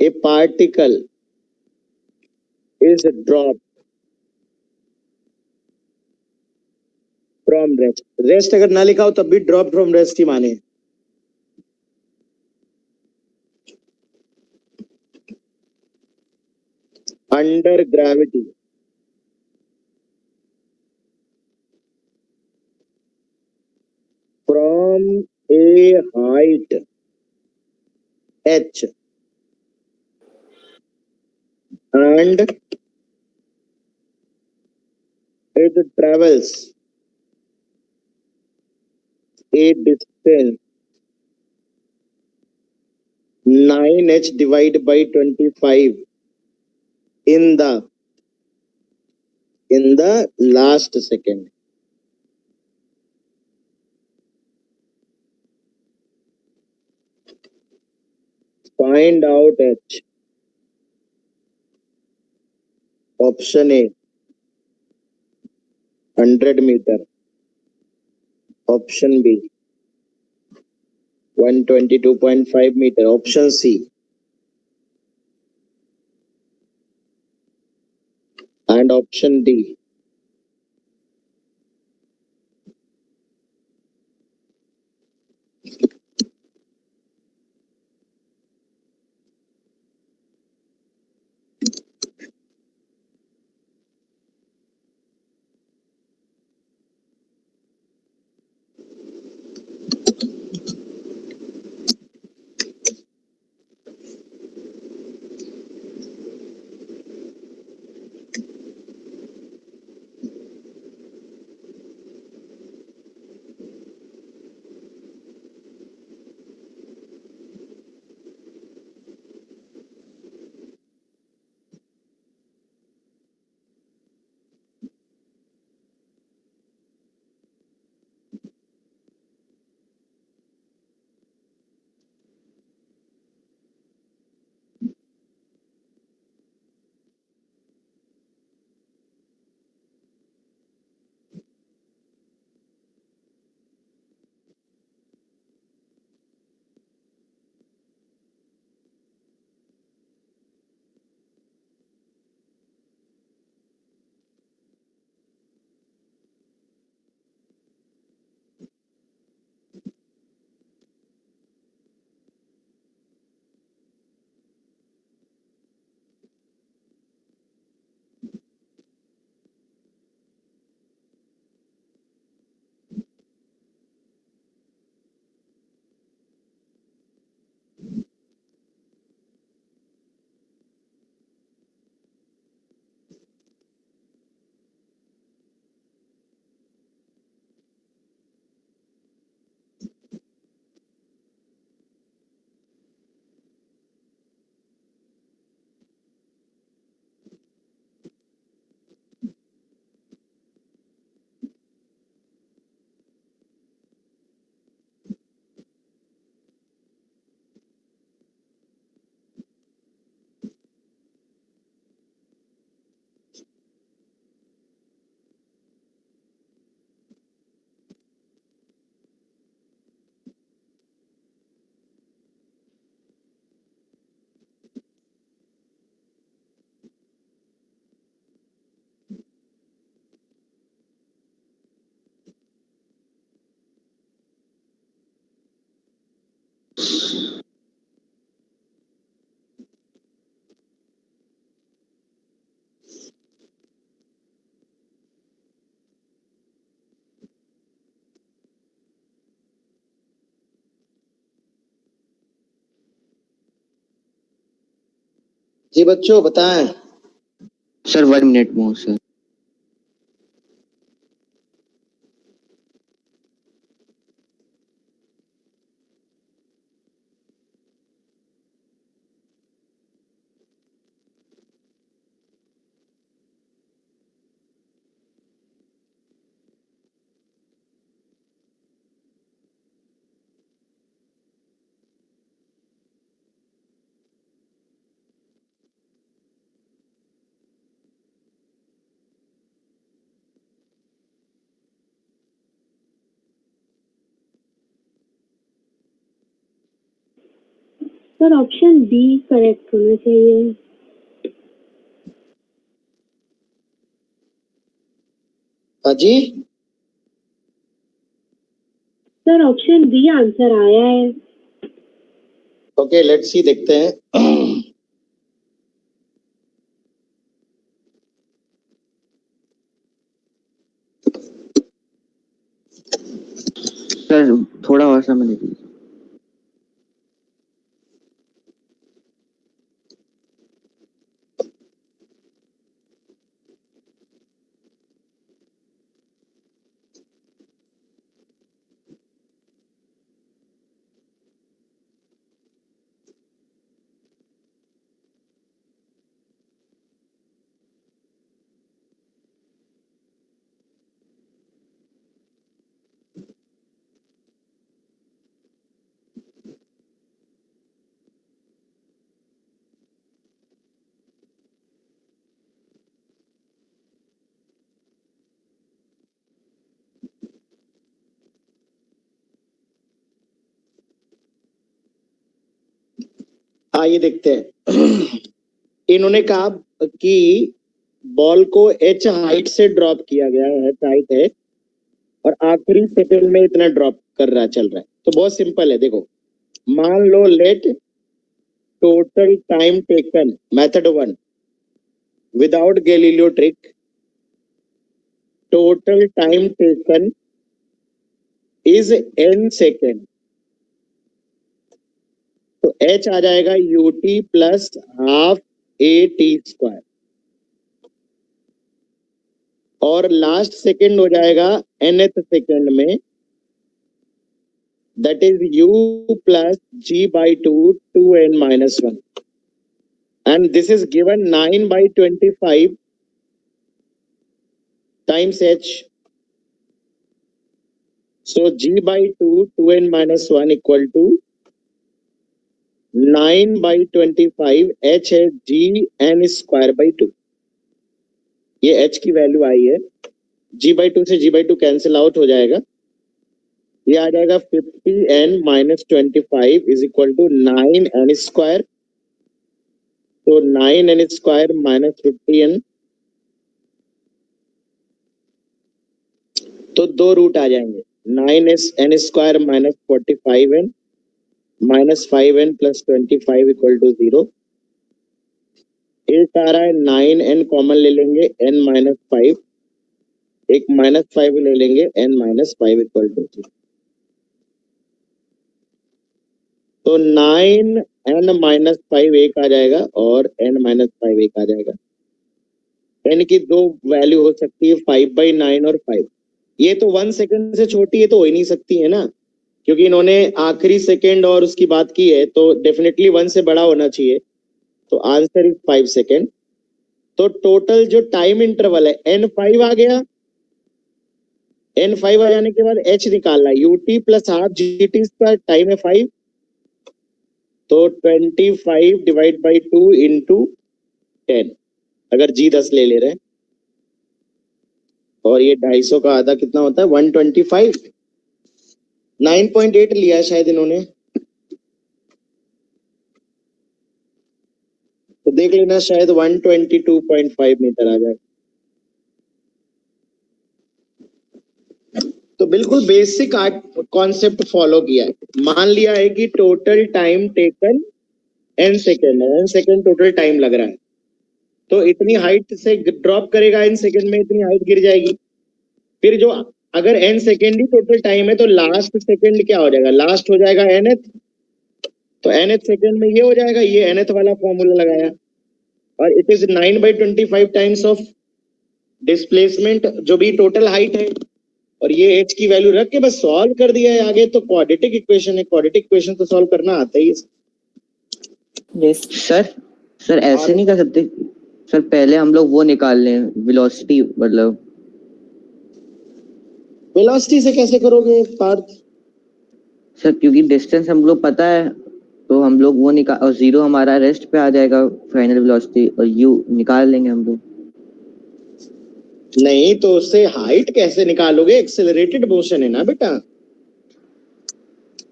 ए particle is drop from rest, rest अगर ना लिखा हो तब भी ड्रॉप फ्रॉम रेस्ट ही माने। Under gravity from A height h and it travels a distance 9h divided by 25 in the last second. Find out h. Option A 100 meter, option B 122.5 meter, option C and option D. जी बच्चों बताएं। Sir 1 minute more sir. Sir option B correct होना चाहिए. हाजी sir option B answer आया है. Okay let's see देखते हैं। सर थोड़ा और समय लीजिए. आइए देखते हैं। इन्होंने कहा कि बॉल को एच हाइट से ड्रॉप किया गया है, हाइट है, और आखिरी सेकंड में इतना ड्रॉप कर रहा चल रहा है। तो बहुत सिंपल है, देखो मान लो let total time taken method 1 without Galileo trick, total time taken is n second. तो h आ जाएगा ut प्लस हाफ at², और लास्ट सेकेंड हो जाएगा nth सेकेंड में, that is u plus g by 2 2n minus 1, and this is given 9/25 times h. So g by 2 2n minus 1 equal to 9/25 h है g n square by 2. ये h की value आई है, g by 2 से g by 2 cancel out हो जाएगा, ये आ जाएगा 50n minus 25 is equal to 9n square. तो 9n square minus 50n, तो दो रूट आ जाएंगे, 9n square minus 45n minus 5n plus 25 equal to 0. एक आ रहा है 9n कॉमन ले लेंगे, n minus 5, एक minus 5 ले लेंगे, n minus 5 equal to 0. तो 9n minus 5 एक आ जाएगा और n minus 5 एक आ जाएगा। n की दो वैल्यू हो सकती है 5/9 और 5। ये तो 1 सेकंड से छोटी है तो हो ही नहीं सकती है ना, क्योंकि इन्होंने आखिरी सेकंड और उसकी बात की है, तो डेफिनेटली 1 से बड़ा होना चाहिए। तो आंसर इज 5 सेकंड। तो टोटल जो टाइम इंटरवल है n5 आ गया, n5 आ जाने के बाद h निकालना है, ut plus half gt² time है 5, तो 25 डिवाइड बाई 2 इंटू 10, अगर g 10 ले रहे हैं, और ये 250 का आधा कितना होता है 125, 9.8 लिया है शायद इन्होंने, तो देख लेना शायद 122.5 मीटर आ जाए। तो बिल्कुल बेसिक कॉन्सेप्ट फॉलो किया है, मान लिया है कि total time taken n second है, n सेकेंड टोटल टाइम लग रहा है, तो इतनी हाइट से ड्रॉप करेगा n सेकेंड में, इतनी हाइट गिर जाएगी। फिर जो अगर n सेकेंड ही टोटल टाइम है तो लास्ट सेकेंड क्या हो जाएगा, लास्ट हो जाएगा nth, तो nth सेकेंड में ये हो जाएगा, ये nth वाला फॉर्मूला लगाया, और it is 9/25 times of displacement जो भी टोटल हाइट है, और ये h की वैल्यू रख के बस सॉल्व कर दिया है। आगे तो क्वाड्रेटिक इक्वेशन है, क्वाड्रेटिक इक्वेशन तो सॉल्व करना आता ही है। यस सर ऐसे नहीं कर सकते सर, पहले हम लोग वो निकाल लें वेलोसिटी, मतलब वेलोसिटी से कैसे करोगे पार्थ? सर क्योंकि डिस्टेंस हम लोग पता है, तो हम लोग वो निकाल, और जीरो हमारा रेस्ट पे आ जाएगा फाइनल वेलोसिटी, और यू निकाल लेंगे हम लोग। नहीं तो उससे हाइट कैसे निकालोगे? एक्सेलरेटेड मोशन है ना बेटा।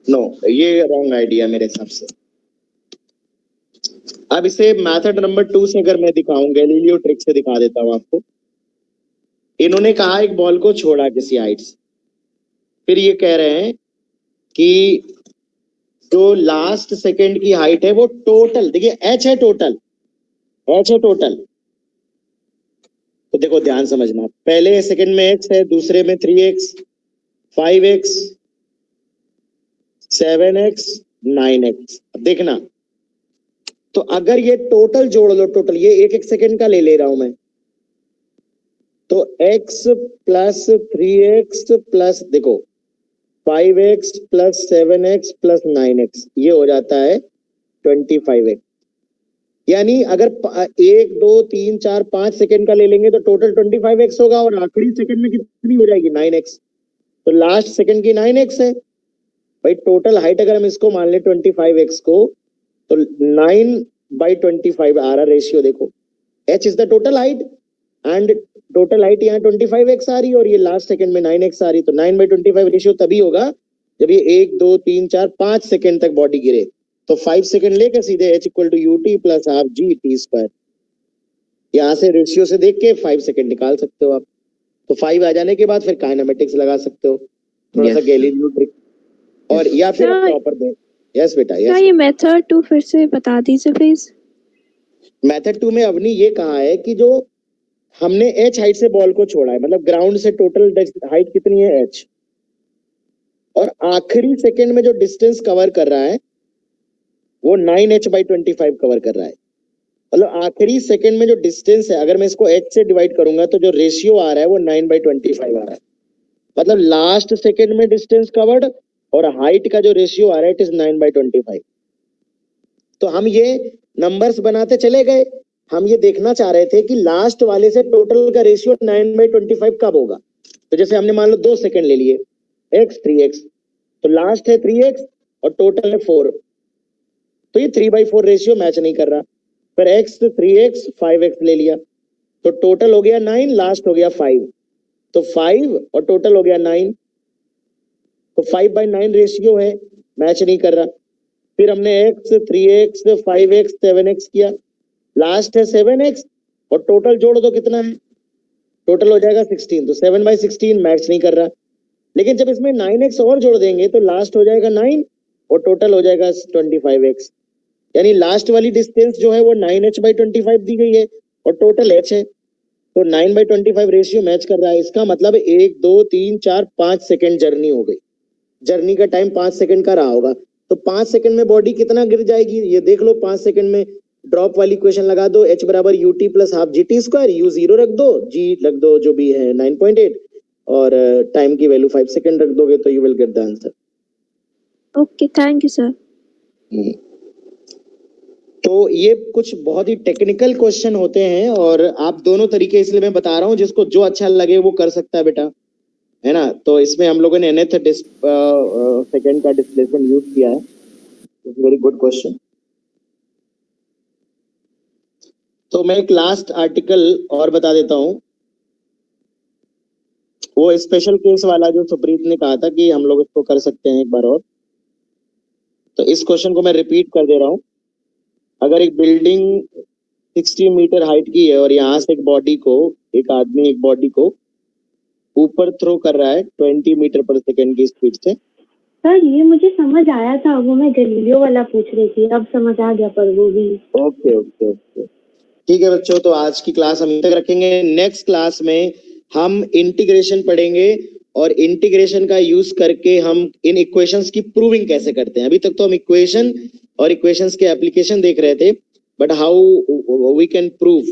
नो, ये रॉन्ग आइडिया मेरे हिसाब से। अब इसे मेथड नंबर 2 से अगर मैं दिखाऊं, गैलीलियो ट्रिक से दिखा देता हूं आपको। इन्होंने कहा एक बॉल को छोड़ा किसी हाइट से, फिर ये कह रहे हैं कि जो लास्ट सेकंड की हाइट है वो टोटल, देखिए h है टोटल, h है टोटल। तो देखो ध्यान समझना, पहले सेकंड में x है, दूसरे में 3x, 5x, 7x, 9x। अब देखना, तो अगर ये टोटल जोड़ लो, टोटल ये एक एक सेकंड का ले रहा हूं मैं, तो x प्लस 3x प्लस देखो 5x plus 7x plus 9x, ये हो जाता है 25x। यानी अगर 1 2 3 4 5 सेकंड का ले लेंगे तो टोटल 25x होगा, और आखिरी सेकंड में कितनी हो जाएगी? 9x। तो लास्ट सेकंड की 9x है भाई। टोटल हाइट अगर हम इसको मान ले 25x को, तो 9/25 आ रहा रेशियो। देखो h is the total height, and total height यहाँ 25x आ रही है, और ये लास्ट सेकंड में 9x आ रही। तो 9/25 रेशियो तभी होगा जब ये 1 2 3 4 5 सेकंड तक बॉडी गिरे। तो 5 सेकंड लेकर सीधे h equal to ut plus half g t square, यहाँ से रेशियो से देख के 5 सेकंड निकाल सकते हो आप। तो 5 आ जाने के बाद फिर काइनेमेटिक्स लगा सकते हो, थोड़ा सा गैलीलियो ट्रिक, और या फिर प्रॉपर दे। यस बेटा, क्या यस। ये मेथड 2 फिर से बता दीजिए प्लीज। मेथड 2 में अवनी ये कहा है कि जो हमने h हाइट से बॉल को छोड़ा है, मतलब ग्राउंड से टोटल हाइट कितनी है? h, और आखिरी सेकंड में जो डिस्टेंस कवर कर रहा है वो 9h/25 कवर कर रहा है। मतलब आखिरी सेकंड में जो डिस्टेंस है, अगर मैं इसको h से डिवाइड करूंगा तो जो रेशियो आ रहा है वो 9/25 आ रहा है। मतलब लास्ट सेकंड में डिस्टेंस कवर्ड और हाइट का जो रेशियो आ रहा है इट इज 9/25। तो हम ये नंबर्स बनाते चले गए, हम ये देखना चाह रहे थे कि लास्ट वाले से टोटल का रेशियो 9/25 कब होगा। तो जैसे हमने मान लो 2 सेकंड ले लिए, x 3x, तो लास्ट है 3x और टोटल है 4, तो ये 3/4 रेशियो मैच नहीं कर रहा। फिर x 3x 5x ले लिया, तो टोटल हो गया 9, लास्ट हो गया 5, तो 5 और टोटल हो गया 9, तो 5/9 रेशियो है, मैच नहीं कर रहा। फिर हमने x 3x 5x 7x किया, लास्ट है 7x और टोटल जोड़ दो कितना है, टोटल हो जाएगा 16, तो 7/16 मैच नहीं कर रहा। लेकिन जब इसमें 9x और जोड़ देंगे तो लास्ट हो जाएगा 9 और टोटल हो जाएगा 25x। यानी लास्ट वाली डिस्टेंस जो है वो 9h/25 दी गई है और टोटल h है, तो 9/25 रेशियो मैच कर रहा है। इसका मतलब 1 2 3 4 5 सेकंड जर्नी हो गई। जर्नी का टाइम 5 सेकंड का रहा होगा, तो 5 सेकंड में बॉडी कितना गिर जाएगी ये देख लो। 5 सेकंड में ड्रॉप वाली इक्वेशन लगा दो, h बराबर ut plus half gt square, u 0 रख दो, g रख दो जो भी है 9.8, और टाइम की वैल्यू 5 सेकंड रख दोगे तो you will get the answer. Okay, thank you sir. तो ये कुछ बहुत ही टेक्निकल क्वेश्चन होते हैं, और आप दोनों तरीके इसलिए मैं बता रहा हूँ, जिसको जो अच्छा लगे वो कर सकता है बेटा, है ना। तो इसमें हम लोगों ने nth सेकंड का डिस्प्लेसमेंट यूज किया है। Very good question. तो मैं एक लास्ट आर्टिकल और बता देता हूँ, वो स्पेशल केस वाला जो सुप्रीत ने कहा था कि हम लोग इसको कर सकते हैं एक बार और। तो इस क्वेश्चन को मैं रिपीट कर दे रहा हूँ। अगर एक बिल्डिंग 60 मीटर हाइट की है और यहाँ से एक आदमी एक बॉडी को ऊपर थ्रो कर रहा है 20 मीटर पर सेकंड की स्पीड से। सर ये मुझे समझ आया था, वो मैं गैलीलियो वाला पूछ रही थी, अब समझ आ गया पर वो भी। ओके ओके ओके, ठीक है बच्चों, तो आज की क्लास हम तक रखेंगे। नेक्स्ट क्लास में हम इंटीग्रेशन पढ़ेंगे, और इंटीग्रेशन का यूज करके हम इन इक्वेशंस की प्रूविंग कैसे करते हैं। अभी तक तो हम इक्वेशन और इक्वेशंस के एप्लीकेशन देख रहे थे, but how we can prove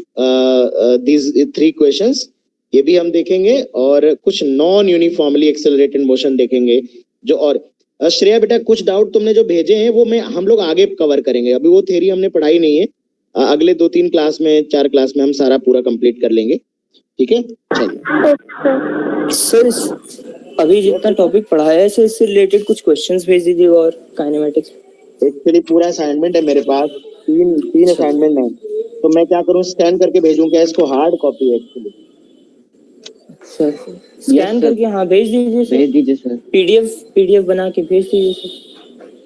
these three questions ये भी हम देखेंगे, और कुछ नॉन यूनिफॉर्मली एक्सेलरेटेड मोशन देखेंगे जो, और श्रेया बेटा कुछ डाउट तुमने जो भेजे हैं वो हम लोग आगे कवर करेंगे, अभी वो थ्योरी हमने पढ़ाई नहीं है, अगले 2-3 क्लास में 4 क्लास में हम सारा पूरा कंप्लीट कर लेंगे, ठीक है। चलिए सर अभी जितना टॉपिक पढ़ाया है सर इससे रिलेटेड कुछ क्वेश्चंस भेज दीजिएगा, और काइनेमेटिक्स एक्चुअली पूरा असाइनमेंट है मेरे पास, तीन असाइनमेंट है, तो मैं क्या करूं, स्कैन करके भेजूं क्या इसको, हार्ड कॉपी है एक्चुअली। सर स्कैन करके हाँ भेज दीजिए सर, भेज दीजिए सर। पीडीएफ बना के भेज दीजिए सर।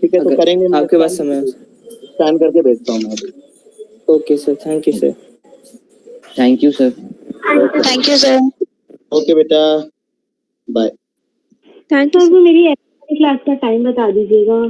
ठीक है, तो करेंगे, आपके पास समय है। स्कैन करके भेजता हूँ मैं। Okay sir, thank you sir. Thank you sir. Thank you sir. Okay बेटा, बाय। Thank you. सर वो मेरी क्लास का टाइम बता दीजिएगा।